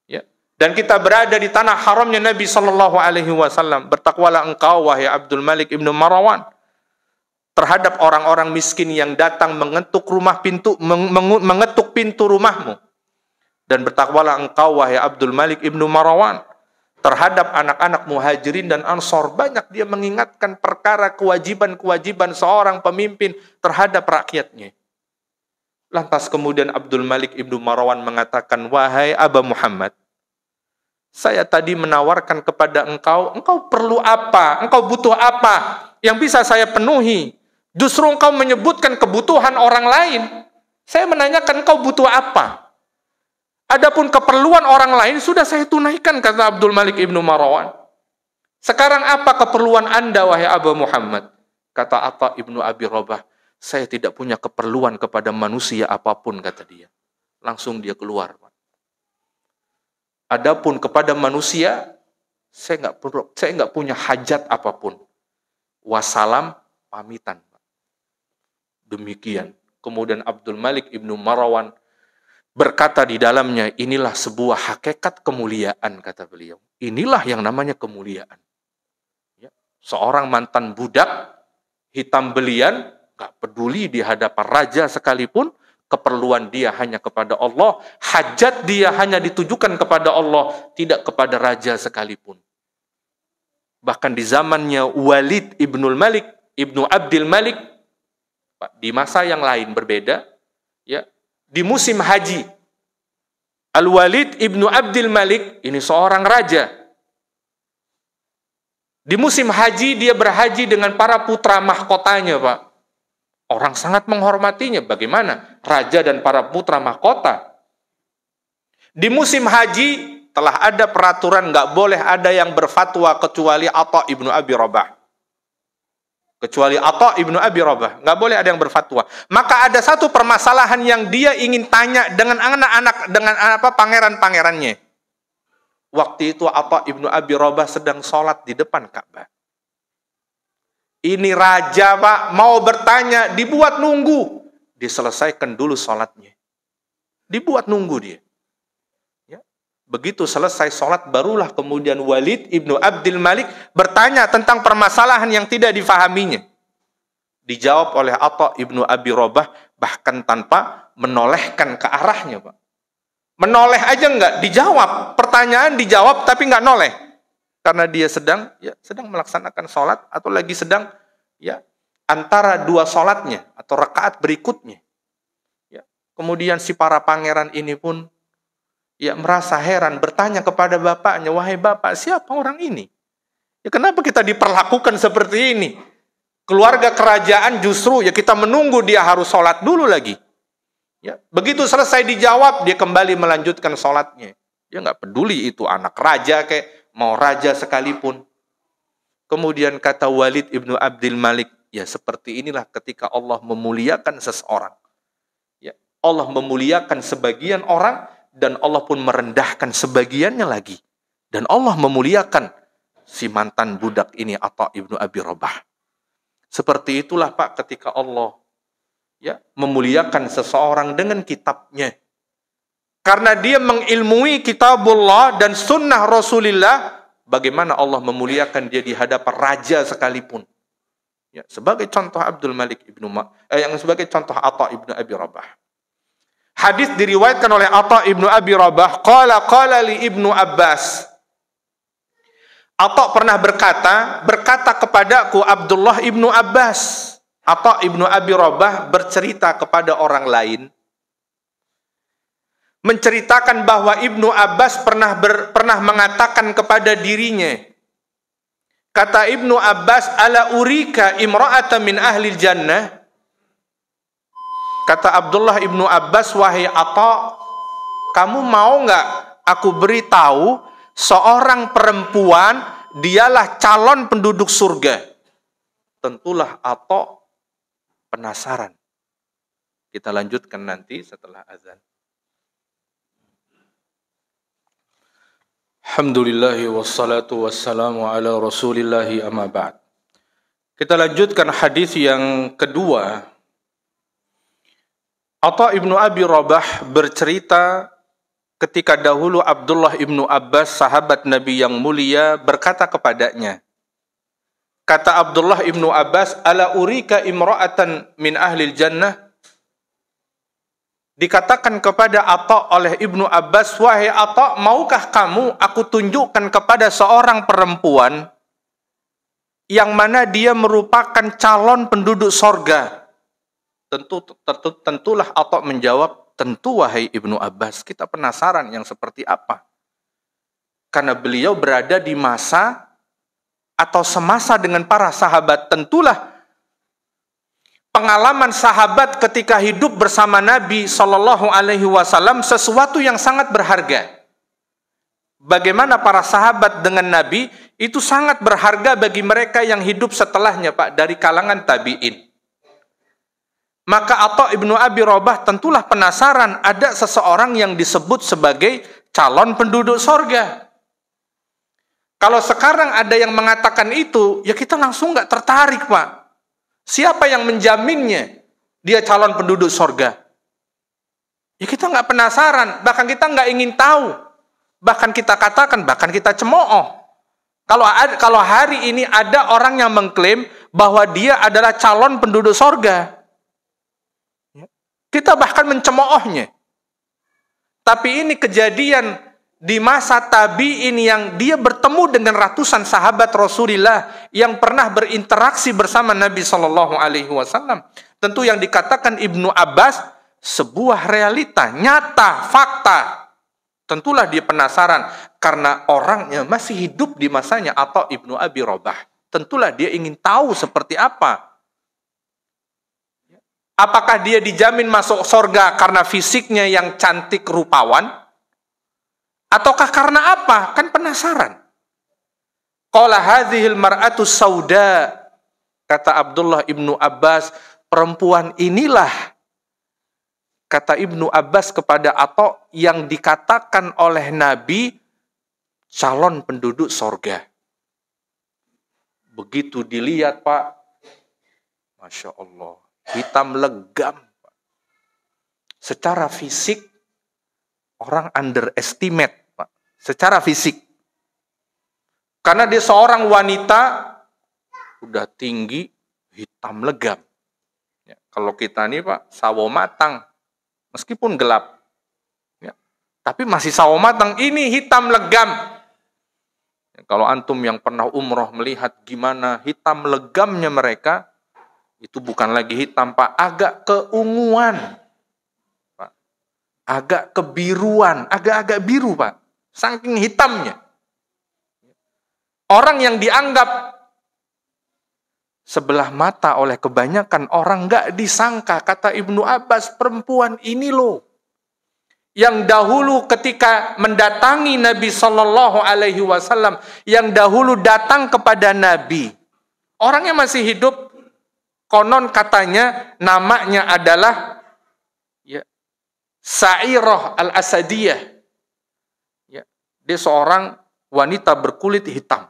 Ya. Dan kita berada di tanah haramnya Nabi SAW. Bertakwalah engkau, wahai Abdul Malik ibnu Marwan, terhadap orang-orang miskin yang datang mengetuk pintu rumahmu. Dan bertakwalah engkau, wahai Abdul Malik ibnu Marwan, terhadap anak-anak muhajirin dan ansor. Banyak dia mengingatkan perkara kewajiban-kewajiban seorang pemimpin terhadap rakyatnya. Lantas kemudian Abdul Malik ibnu Marwan mengatakan, wahai Aba Muhammad, saya tadi menawarkan kepada engkau perlu apa? Engkau butuh apa yang bisa saya penuhi? Justru engkau menyebutkan kebutuhan orang lain. Saya menanyakan engkau butuh apa? Adapun keperluan orang lain sudah saya tunaikan, kata Abdul Malik ibnu Marwan. Sekarang apa keperluan Anda, wahai Aba Muhammad? Kata Atha ibnu Abi Rabah, saya tidak punya keperluan kepada manusia apapun, kata dia. Langsung dia keluar. Adapun kepada manusia, saya nggak punya hajat apapun. Wassalam, pamitan. Demikian. Kemudian Abdul Malik ibnu Marwan berkata di dalamnya, inilah sebuah hakikat kemuliaan, kata beliau. Inilah yang namanya kemuliaan. Ya. Seorang mantan budak, hitam belian, gak peduli di hadapan raja sekalipun, keperluan dia hanya kepada Allah, hajat dia hanya ditujukan kepada Allah, tidak kepada raja sekalipun. Bahkan di zamannya Walid ibnul Malik, ibnu Abdul Malik, di masa yang lain berbeda, ya, di musim haji, Al-Walid ibnu Abdul Malik, ini seorang raja. Di musim haji, dia berhaji dengan para putra mahkotanya, Pak. Orang sangat menghormatinya. Bagaimana? Raja dan para putra mahkota. Di musim haji, telah ada peraturan nggak boleh ada yang berfatwa kecuali Atha ibnu Abi Rabah. Kecuali Atha ibnu Abi Rabah, nggak boleh ada yang berfatwa. Maka ada satu permasalahan yang dia ingin tanya dengan anak-anak, dengan pangeran-pangerannya. Waktu itu Atha ibnu Abi Rabah sedang sholat di depan Ka'bah. Ini raja, Pak, mau bertanya, dibuat nunggu. Diselesaikan dulu sholatnya. Dibuat nunggu dia. Ya. Begitu selesai sholat, barulah kemudian Walid ibnu Abdul Malik bertanya tentang permasalahan yang tidak difahaminya. Dijawab oleh Atha ibnu Abi Rabah, bahkan tanpa menolehkan ke arahnya, Pak. Menoleh aja enggak, dijawab. Pertanyaan dijawab, tapi enggak noleh. Karena dia sedang melaksanakan sholat, atau lagi sedang antara dua sholatnya, atau rakaat berikutnya. Ya. Kemudian si para pangeran ini pun merasa heran, bertanya kepada bapaknya, wahai bapak, siapa orang ini? Ya, kenapa kita diperlakukan seperti ini? Keluarga kerajaan justru kita menunggu dia harus sholat dulu lagi. Ya, begitu selesai dijawab, dia kembali melanjutkan sholatnya. Dia nggak peduli itu anak raja kayak mau raja sekalipun. Kemudian kata Walid ibnu Abdul Malik, ya seperti inilah ketika Allah memuliakan seseorang. Ya, Allah memuliakan sebagian orang, dan Allah pun merendahkan sebagiannya lagi. Dan Allah memuliakan si mantan budak ini, Atha ibnu Abi Rabah. Seperti itulah Pak, ketika Allah memuliakan seseorang dengan kitabnya. Karena dia mengilmui kitabullah dan sunnah Rasulullah, bagaimana Allah memuliakan dia di hadapan raja sekalipun. Sebagai contoh sebagai contoh Atha ibnu Abi Rabah. Hadis diriwayatkan oleh Atha ibnu Abi Rabah, qala li Ibnu Abbas. Atha pernah berkata kepadaku Abdullah ibnu Abbas. Atha ibnu Abi Rabah bercerita kepada orang lain, menceritakan bahwa Ibnu Abbas pernah mengatakan kepada dirinya, kata Ibnu Abbas, ala urika imra'atan min ahli jannah. Kata Abdullah ibnu Abbas, wahai Atha, kamu mau nggak aku beritahu seorang perempuan, dialah calon penduduk surga. Tentulah Atha penasaran. Kita lanjutkan nanti setelah azan. Alhamdulillahi wassalatu wassalamu ala rasulillahi amma ba'd. Kita lanjutkan hadis yang kedua. Atha ibnu Abi Rabah bercerita ketika dahulu Abdullah ibnu Abbas, sahabat Nabi yang mulia, berkata kepadanya. Kata Abdullah ibnu Abbas, ala urika imra'atan min ahli jannah. Dikatakan kepada Atha oleh Ibnu Abbas, wahai Atha, maukah kamu aku tunjukkan kepada seorang perempuan yang mana dia merupakan calon penduduk sorga? Tentulah Atha menjawab, tentu wahai Ibnu Abbas, kita penasaran yang seperti apa. Karena beliau berada di masa atau semasa dengan para sahabat, tentulah pengalaman sahabat ketika hidup bersama Nabi Shallallahu Alaihi Wasallam sesuatu yang sangat berharga. Bagaimana para sahabat dengan Nabi itu sangat berharga bagi mereka yang hidup setelahnya, Pak, dari kalangan tabi'in. Maka Atha ibnu Abi Rabah tentulah penasaran, ada seseorang yang disebut sebagai calon penduduk sorga. Kalau sekarang ada yang mengatakan itu, ya kita langsung nggak tertarik, Pak. Siapa yang menjaminnya dia calon penduduk sorga? Ya kita nggak penasaran, bahkan kita nggak ingin tahu. Bahkan kita katakan, bahkan kita cemooh. Kalau hari ini ada orang yang mengklaim bahwa dia adalah calon penduduk sorga, kita bahkan mencemoohnya. Tapi ini kejadian di masa tabi'in yang dia bertemu dengan ratusan sahabat Rasulullah yang pernah berinteraksi bersama Nabi Shallallahu Alaihi Wasallam. Tentu yang dikatakan Ibnu Abbas sebuah realita, nyata, fakta. Tentulah dia penasaran karena orangnya masih hidup di masanya atau Ibnu Abi Rabah. Tentulah dia ingin tahu seperti apa. Apakah dia dijamin masuk surga karena fisiknya yang cantik rupawan? Ataukah karena apa? Kan penasaran. Qala hadhil mar'atu sauda. Kata Abdullah ibnu Abbas, perempuan inilah, kata Ibnu Abbas kepada Atha, yang dikatakan oleh Nabi calon penduduk surga. Begitu dilihat, Pak, Masya Allah, hitam legam. Secara fisik, orang underestimate, Pak. Secara fisik. Karena dia seorang wanita, udah tinggi, hitam legam. Ya, kalau kita nih, Pak, sawo matang. Meskipun gelap. Ya, tapi masih sawo matang. Ini hitam legam. Ya, kalau antum yang pernah umroh melihat gimana hitam legamnya mereka, itu bukan lagi hitam, Pak, agak keunguan, Pak. Agak kebiruan, agak-agak biru, Pak. Saking hitamnya. Orang yang dianggap sebelah mata oleh kebanyakan orang nggak disangka, kata Ibnu Abbas, perempuan ini loh yang dahulu ketika mendatangi Nabi Shallallahu Alaihi Wasallam, yang dahulu datang kepada Nabi, orangnya masih hidup. Konon katanya namanya adalah Sa'irah al-Asadiyah. Ya, dia seorang wanita berkulit hitam.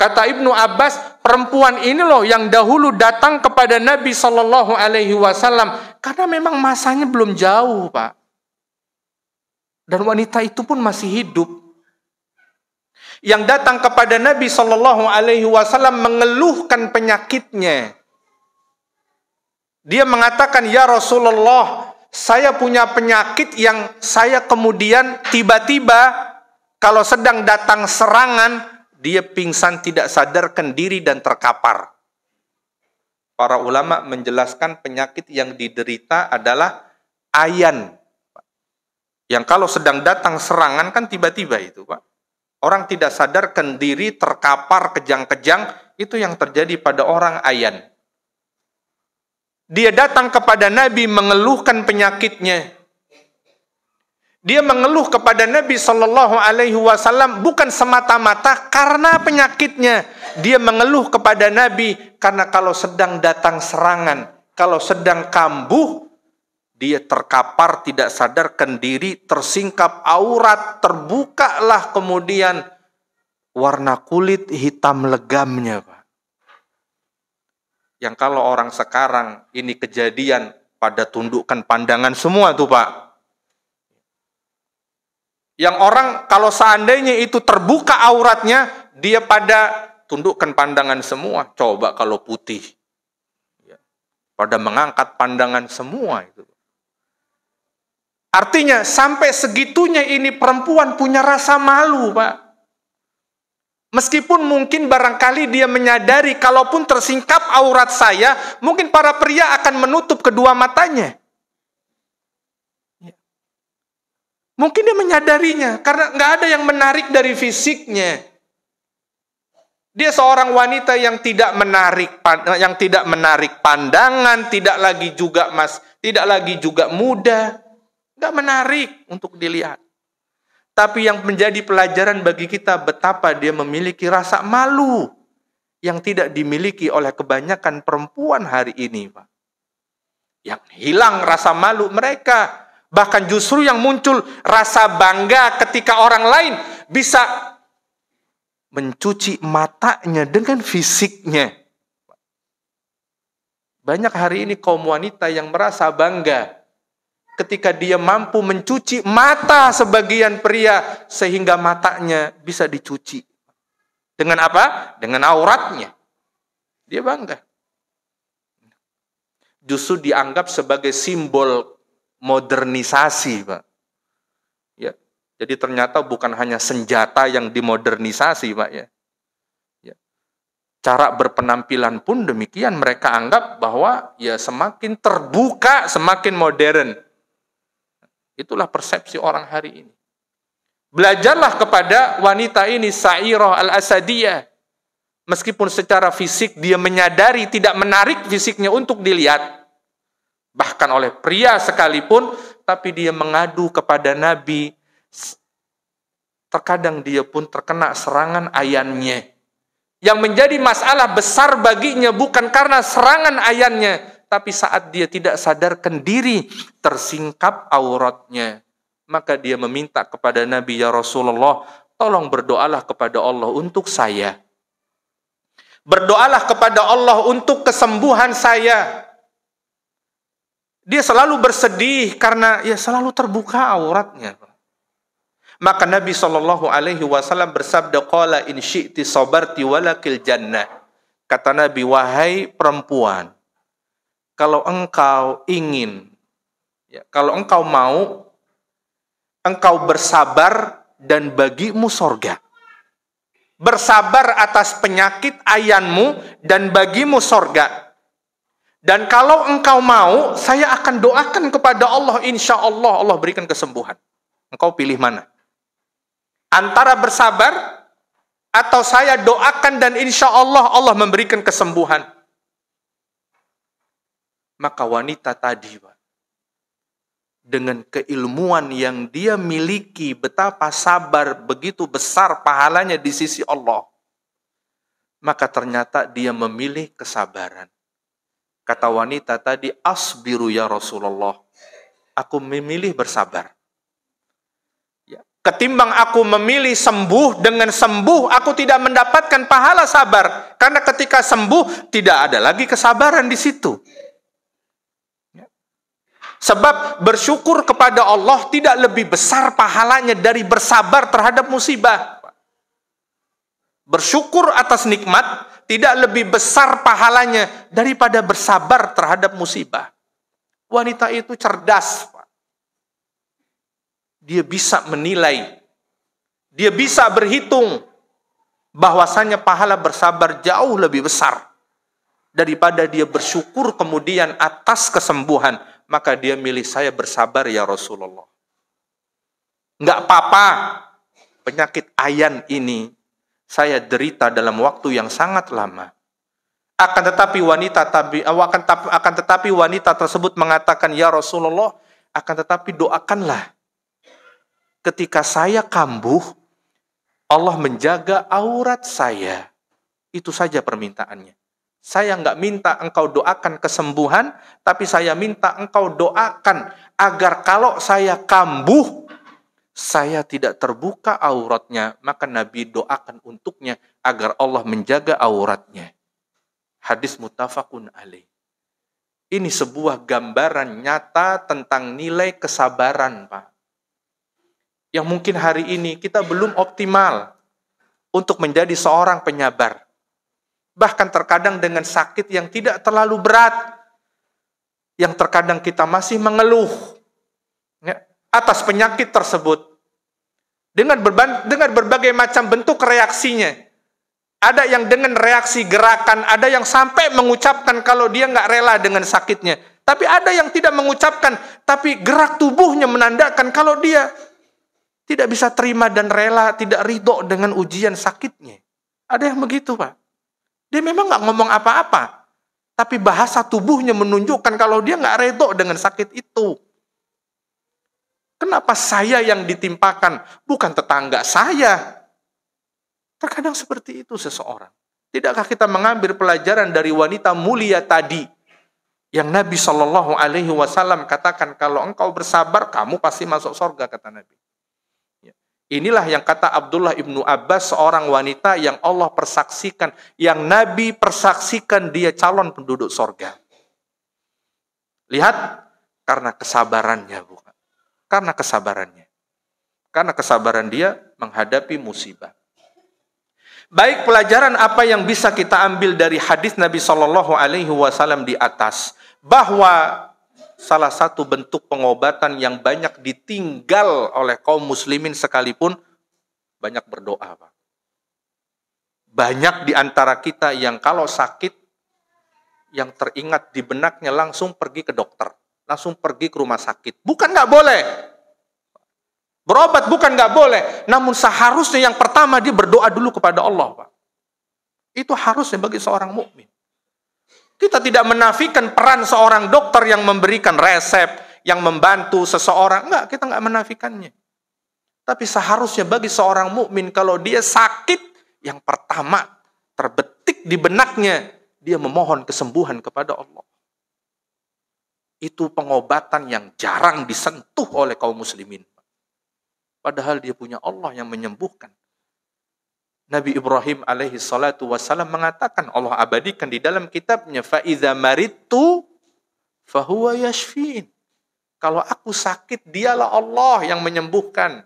Kata Ibnu Abbas, perempuan ini loh yang dahulu datang kepada Nabi Shallallahu Alaihi Wasallam karena memang masanya belum jauh, Pak. Dan wanita itu pun masih hidup. Yang datang kepada Nabi Shallallahu Alaihi Wasallam mengeluhkan penyakitnya. Dia mengatakan, ya Rasulullah, saya punya penyakit yang saya kemudian tiba-tiba kalau sedang datang serangan, dia pingsan, tidak sadarkan diri dan terkapar. Para ulama menjelaskan penyakit yang diderita adalah ayan. Yang kalau sedang datang serangan kan tiba-tiba itu, Pak. Orang tidak sadarkan diri, terkapar, kejang-kejang, itu yang terjadi pada orang ayan. Dia datang kepada Nabi mengeluhkan penyakitnya. Dia mengeluh kepada Nabi Shallallahu Alaihi Wasallam bukan semata-mata karena penyakitnya. Dia mengeluh kepada Nabi karena kalau sedang datang serangan, kalau sedang kambuh, dia terkapar, tidak sadarkan diri, tersingkap aurat, terbukalah kemudian warna kulit hitam legamnya, Pak. Yang kalau orang sekarang ini kejadian pada tundukkan pandangan semua tuh, Pak. Yang orang kalau seandainya itu terbuka auratnya, dia pada tundukkan pandangan semua. Coba kalau putih. Pada mengangkat pandangan semua itu. Artinya sampai segitunya ini perempuan punya rasa malu, Pak. Meskipun mungkin barangkali dia menyadari kalaupun tersingkap aurat saya, mungkin para pria akan menutup kedua matanya. Mungkin dia menyadarinya karena nggak ada yang menarik dari fisiknya. Dia seorang wanita yang tidak menarik pandangan, tidak lagi juga muda. Nggak menarik untuk dilihat. Tapi yang menjadi pelajaran bagi kita betapa dia memiliki rasa malu yang tidak dimiliki oleh kebanyakan perempuan hari ini, Pak. Yang hilang rasa malu mereka. Bahkan justru yang muncul rasa bangga ketika orang lain bisa mencuci matanya dengan fisiknya. Banyak hari ini kaum wanita yang merasa bangga ketika dia mampu mencuci mata sebagian pria sehingga matanya bisa dicuci. Dengan apa? Dengan auratnya. Dia bangga. Justru dianggap sebagai simbol modernisasi, Pak. Ya. Jadi ternyata bukan hanya senjata yang dimodernisasi, Pak, ya. Ya. Cara berpenampilan pun demikian, mereka anggap bahwa ya semakin terbuka, semakin modern. Itulah persepsi orang hari ini. Belajarlah kepada wanita ini, Sa'irah al-Asadiyah. Meskipun secara fisik dia menyadari tidak menarik fisiknya untuk dilihat, bahkan oleh pria sekalipun, tapi dia mengadu kepada Nabi. Terkadang dia pun terkena serangan ayannya. Yang menjadi masalah besar baginya bukan karena serangan ayannya, tapi saat dia tidak sadarkan diri, tersingkap auratnya. Maka dia meminta kepada Nabi, ya Rasulullah, tolong berdoalah kepada Allah untuk saya. Berdoalah kepada Allah untuk kesembuhan saya. Dia selalu bersedih karena ya selalu terbuka auratnya. Maka Nabi SAW bersabda, qala in syi'ti sabarti walakil jannah. Kata Nabi, wahai perempuan, kalau engkau ingin, ya, kalau engkau mau, engkau bersabar dan bagimu sorga. Bersabar atas penyakit ayanmu dan bagimu sorga. Dan kalau engkau mau, saya akan doakan kepada Allah, insya Allah Allah berikan kesembuhan. Engkau pilih mana? Antara bersabar atau saya doakan dan insya Allah Allah memberikan kesembuhan. Maka wanita tadi, Pak, dengan keilmuan yang dia miliki, betapa sabar, begitu besar pahalanya di sisi Allah. Maka ternyata dia memilih kesabaran. Kata wanita tadi, asbiru ya Rasulullah. Aku memilih bersabar. Ya. Ketimbang aku memilih sembuh, dengan sembuh aku tidak mendapatkan pahala sabar. Karena ketika sembuh tidak ada lagi kesabaran di situ. Sebab bersyukur kepada Allah tidak lebih besar pahalanya dari bersabar terhadap musibah. Bersyukur atas nikmat tidak lebih besar pahalanya daripada bersabar terhadap musibah. Wanita itu cerdas. Dia bisa menilai, dia bisa berhitung bahwasanya pahala bersabar jauh lebih besar daripada dia bersyukur kemudian atas kesembuhan. Maka dia milih, saya bersabar ya Rasulullah. Enggak apa-apa, penyakit ayan ini saya derita dalam waktu yang sangat lama. Akan tetapi wanita tersebut mengatakan, ya Rasulullah, akan tetapi doakanlah ketika saya kambuh, Allah menjaga aurat saya. Itu saja permintaannya. Saya enggak minta engkau doakan kesembuhan, tapi saya minta engkau doakan agar kalau saya kambuh, saya tidak terbuka auratnya. Maka Nabi doakan untuknya agar Allah menjaga auratnya. Hadis muttafaqun alaih. Ini sebuah gambaran nyata tentang nilai kesabaran, Pak. Yang mungkin hari ini kita belum optimal untuk menjadi seorang penyabar. Bahkan terkadang dengan sakit yang tidak terlalu berat, yang terkadang kita masih mengeluh atas penyakit tersebut. Dengan berbagai macam bentuk reaksinya. Ada yang dengan reaksi gerakan, ada yang sampai mengucapkan kalau dia nggak rela dengan sakitnya. Tapi ada yang tidak mengucapkan, tapi gerak tubuhnya menandakan kalau dia tidak bisa terima dan rela, tidak ridho dengan ujian sakitnya. Ada yang begitu, Pak. Dia memang nggak ngomong apa-apa, tapi bahasa tubuhnya menunjukkan kalau dia nggak ridho dengan sakit itu. Kenapa saya yang ditimpakan, bukan tetangga saya? Terkadang seperti itu seseorang. Tidakkah kita mengambil pelajaran dari wanita mulia tadi, yang Nabi Shallallahu Alaihi Wasallam katakan, kalau engkau bersabar, kamu pasti masuk surga, kata Nabi. Inilah yang kata Abdullah ibnu Abbas, seorang wanita yang Allah persaksikan, yang Nabi persaksikan dia calon penduduk surga. Lihat, karena kesabarannya, bukan? Karena kesabarannya. Karena kesabaran dia menghadapi musibah. Baik, pelajaran apa yang bisa kita ambil dari hadis Nabi Shallallahu Alaihi Wasallam di atas, bahwa salah satu bentuk pengobatan yang banyak ditinggal oleh kaum muslimin sekalipun, banyak berdoa, Pak. Banyak di antara kita yang kalau sakit, yang teringat di benaknya langsung pergi ke dokter, langsung pergi ke rumah sakit. Bukan nggak boleh. Berobat bukan nggak boleh. Namun seharusnya yang pertama dia berdoa dulu kepada Allah, Pak. Itu harusnya bagi seorang mukmin. Kita tidak menafikan peran seorang dokter yang memberikan resep, yang membantu seseorang. Enggak, kita enggak menafikannya. Tapi seharusnya bagi seorang mukmin kalau dia sakit, yang pertama terbetik di benaknya, dia memohon kesembuhan kepada Allah. Itu pengobatan yang jarang disentuh oleh kaum muslimin. Padahal dia punya Allah yang menyembuhkan. Nabi Ibrahim alaihi salatu wassalam mengatakan, Allah abadikan di dalam kitabnya, فَإِذَا مَرِدْتُ فَهُوَ يَشْفِينَ. Kalau aku sakit, dialah Allah yang menyembuhkan.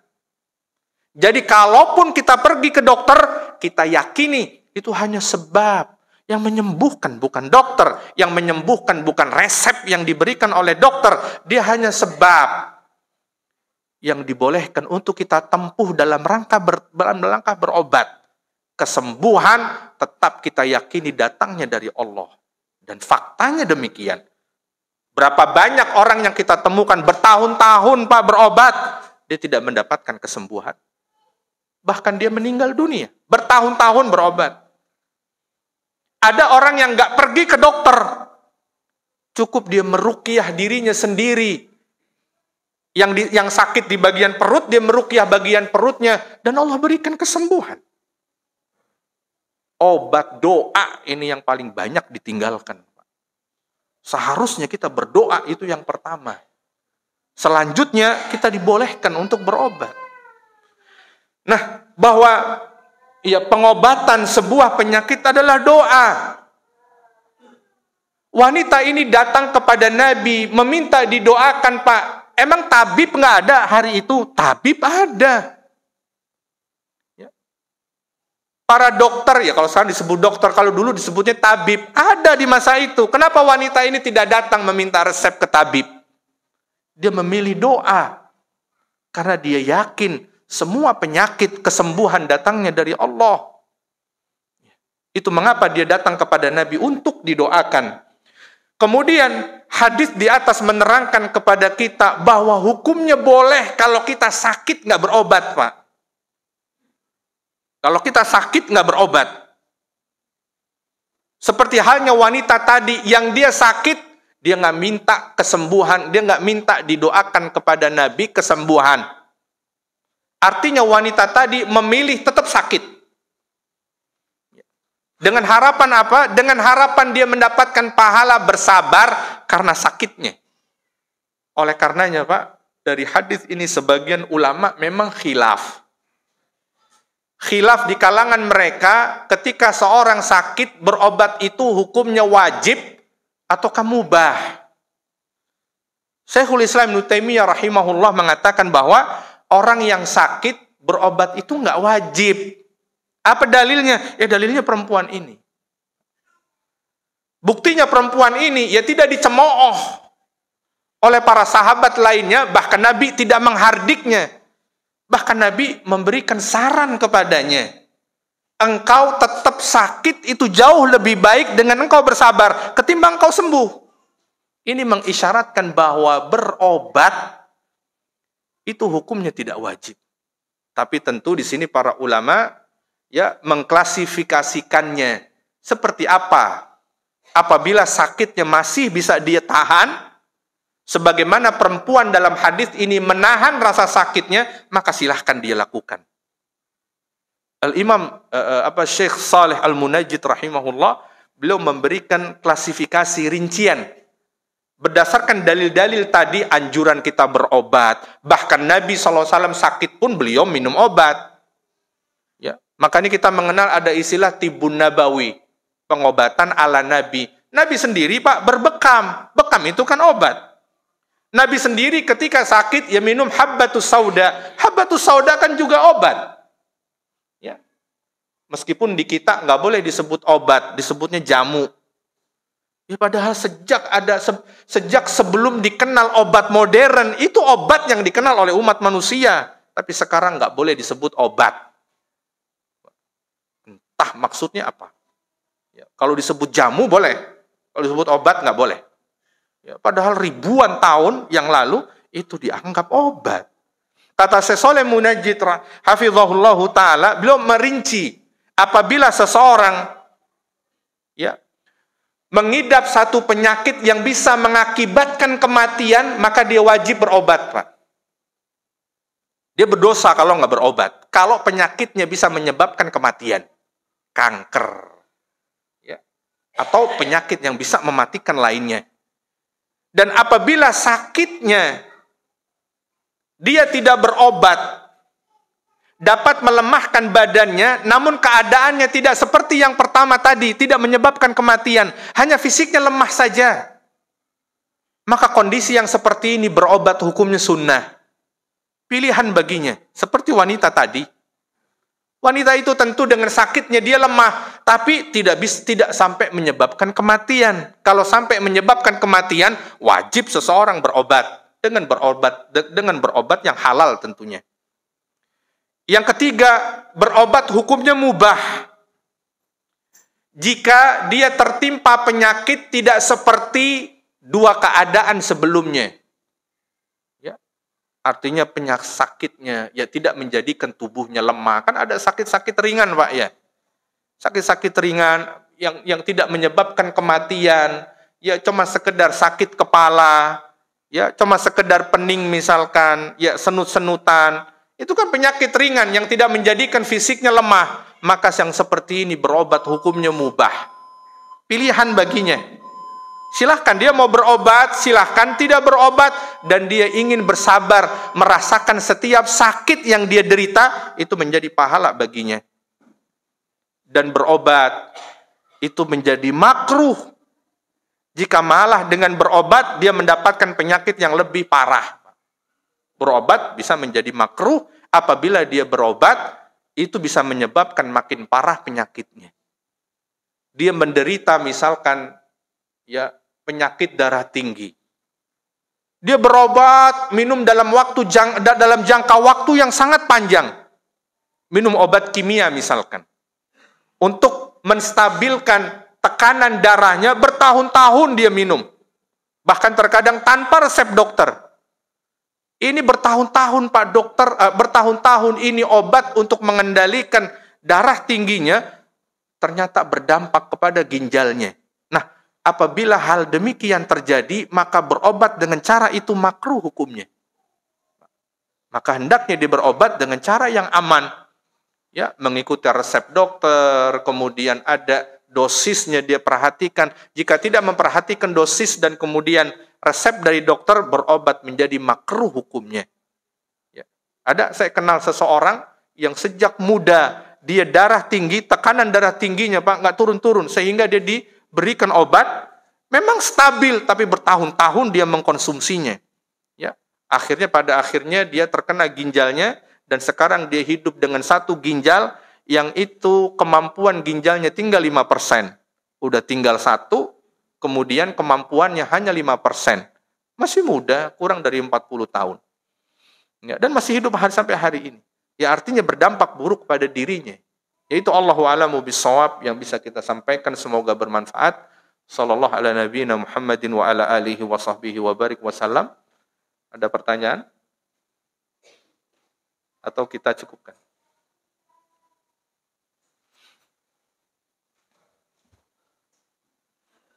Jadi kalaupun kita pergi ke dokter, kita yakini itu hanya sebab. Yang menyembuhkan bukan dokter, yang menyembuhkan bukan resep yang diberikan oleh dokter, dia hanya sebab yang dibolehkan untuk kita tempuh dalam rangka berobat. Kesembuhan tetap kita yakini datangnya dari Allah. Dan faktanya demikian. Berapa banyak orang yang kita temukan bertahun-tahun, Pak, berobat, dia tidak mendapatkan kesembuhan. Bahkan dia meninggal dunia. Bertahun-tahun berobat. Ada orang yang nggak pergi ke dokter. Cukup dia meruqyah dirinya sendiri. Yang sakit di bagian perut, dia meruqyah bagian perutnya. Dan Allah berikan kesembuhan. Obat doa ini yang paling banyak ditinggalkan. Seharusnya kita berdoa itu yang pertama. Selanjutnya kita dibolehkan untuk berobat. Nah, bahwa pengobatan sebuah penyakit adalah doa. Wanita ini datang kepada Nabi meminta didoakan, Pak. Emang tabib nggak ada hari itu? Tabib ada. Ya. Para dokter, ya kalau sekarang disebut dokter, kalau dulu disebutnya tabib, ada di masa itu. Kenapa wanita ini tidak datang meminta resep ke tabib? Dia memilih doa. Karena dia yakin semua penyakit, kesembuhan datangnya dari Allah. Itu mengapa dia datang kepada Nabi untuk didoakan. Kemudian hadis di atas menerangkan kepada kita bahwa hukumnya boleh kalau kita sakit nggak berobat, Pak. Kalau kita sakit nggak berobat. Seperti halnya wanita tadi yang dia sakit, dia nggak minta kesembuhan, dia nggak minta didoakan kepada Nabi kesembuhan. Artinya wanita tadi memilih tetap sakit. Dengan harapan apa? Dengan harapan dia mendapatkan pahala bersabar karena sakitnya. Oleh karenanya, Pak, dari hadis ini sebagian ulama memang khilaf. Khilaf di kalangan mereka ketika seorang sakit berobat itu hukumnya wajib ataukah mubah. Syekhul Islam Ibnu Taimiyah rahimahullah mengatakan bahwa orang yang sakit berobat itu nggak wajib. Apa dalilnya? Ya dalilnya perempuan ini. Buktinya perempuan ini ya tidak dicemooh oleh para sahabat lainnya, bahkan Nabi tidak menghardiknya. Bahkan Nabi memberikan saran kepadanya. Engkau tetap sakit itu jauh lebih baik dengan engkau bersabar ketimbang engkau sembuh. Ini mengisyaratkan bahwa berobat itu hukumnya tidak wajib. Tapi tentu di sini para ulama mengklasifikasikannya seperti apa. Apabila sakitnya masih bisa dia tahan, sebagaimana perempuan dalam hadis ini menahan rasa sakitnya, maka silahkan dia lakukan. Al-Imam Syekh Saleh Al-Munajjid rahimahullah, beliau memberikan klasifikasi rincian. Berdasarkan dalil-dalil tadi, anjuran kita berobat. Bahkan Nabi SAW sakit pun beliau minum obat. Makanya kita mengenal ada istilah tibun nabawi, pengobatan ala Nabi. Nabi sendiri, Pak, berbekam. Bekam itu kan obat. Nabi sendiri ketika sakit ya minum habbatus sauda. Habbatus sauda kan juga obat. Ya. Meskipun di kita nggak boleh disebut obat, disebutnya jamu. Ya, padahal sejak sebelum dikenal obat modern, itu obat yang dikenal oleh umat manusia. Tapi sekarang nggak boleh disebut obat. Entah maksudnya apa. Ya, kalau disebut jamu boleh, kalau disebut obat nggak boleh. Ya, padahal ribuan tahun yang lalu itu dianggap obat. Kata Syekh Shalih Munajjid hafizahullahu taala, beliau merinci apabila seseorang mengidap satu penyakit yang bisa mengakibatkan kematian, maka dia wajib berobat, Pak. Dia berdosa kalau nggak berobat. Kalau penyakitnya bisa menyebabkan kematian, kanker, atau penyakit yang bisa mematikan lainnya. Dan apabila sakitnya dia tidak berobat, dapat melemahkan badannya, namun keadaannya tidak seperti yang pertama tadi, tidak menyebabkan kematian, hanya fisiknya lemah saja, maka kondisi yang seperti ini berobat hukumnya sunnah. Pilihan baginya, seperti wanita tadi. Wanita itu tentu dengan sakitnya dia lemah, tapi tidak sampai menyebabkan kematian. Kalau sampai menyebabkan kematian, wajib seseorang berobat dengan berobat yang halal tentunya. Yang ketiga, berobat hukumnya mubah. Jika dia tertimpa penyakit tidak seperti dua keadaan sebelumnya. Artinya penyakit sakitnya tidak menjadikan tubuhnya lemah. Kan ada sakit-sakit ringan, Pak, ya. Sakit-sakit ringan yang tidak menyebabkan kematian, cuma sekedar sakit kepala, cuma sekedar pening misalkan, senut-senutan. Itu kan penyakit ringan yang tidak menjadikan fisiknya lemah. Maka yang seperti ini berobat hukumnya mubah. Pilihan baginya. Silahkan dia mau berobat, silahkan tidak berobat, dan dia ingin bersabar merasakan setiap sakit yang dia derita, itu menjadi pahala baginya. Dan berobat itu menjadi makruh jika malah dengan berobat dia mendapatkan penyakit yang lebih parah. Berobat bisa menjadi makruh apabila dia berobat itu bisa menyebabkan makin parah penyakitnya. Dia menderita misalkan ya penyakit darah tinggi. Dia berobat, minum dalam jangka waktu yang sangat panjang. Minum obat kimia misalkan. Untuk menstabilkan tekanan darahnya bertahun-tahun dia minum. Bahkan terkadang tanpa resep dokter. Ini bertahun-tahun Pak Dokter, bertahun-tahun ini obat untuk mengendalikan darah tingginya, ternyata berdampak kepada ginjalnya. Nah, apabila hal demikian terjadi, maka berobat dengan cara itu makruh hukumnya. Maka hendaknya dia berobat dengan cara yang aman. Ya, mengikuti resep dokter, kemudian ada dosisnya dia perhatikan. Jika tidak memperhatikan dosis dan kemudian resep dari dokter, berobat menjadi makruh hukumnya. Ya. Saya kenal seseorang yang sejak muda dia darah tinggi, tekanan darah tingginya Pak nggak turun-turun, sehingga dia diberikan obat, memang stabil, tapi bertahun-tahun dia mengkonsumsinya. Ya. Pada akhirnya dia terkena ginjalnya, dan sekarang dia hidup dengan satu ginjal, yang itu kemampuan ginjalnya tinggal 5%. Udah tinggal satu, kemudian kemampuannya hanya 5%. Masih muda, kurang dari 40 tahun. Ya, dan masih hidup sampai hari ini. Ya artinya berdampak buruk pada dirinya. Yaitu Allahu a'lamu bissawab yang bisa kita sampaikan, semoga bermanfaat. Sallallahu ala nabiyina Muhammadin wa ala alihi wa sahbihi wa barik wasallam. Ada pertanyaan? Atau kita cukupkan?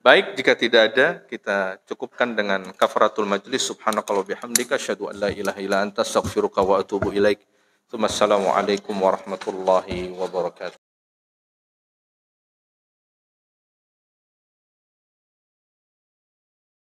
Baik, jika tidak ada, kita cukupkan dengan kafaratul majlis. Subhanakallah bihamdika, asyhadu an la ilaha illa anta, astaghfiruka wa atubu ilaik. Assalamualaikum warahmatullahi wabarakatuh.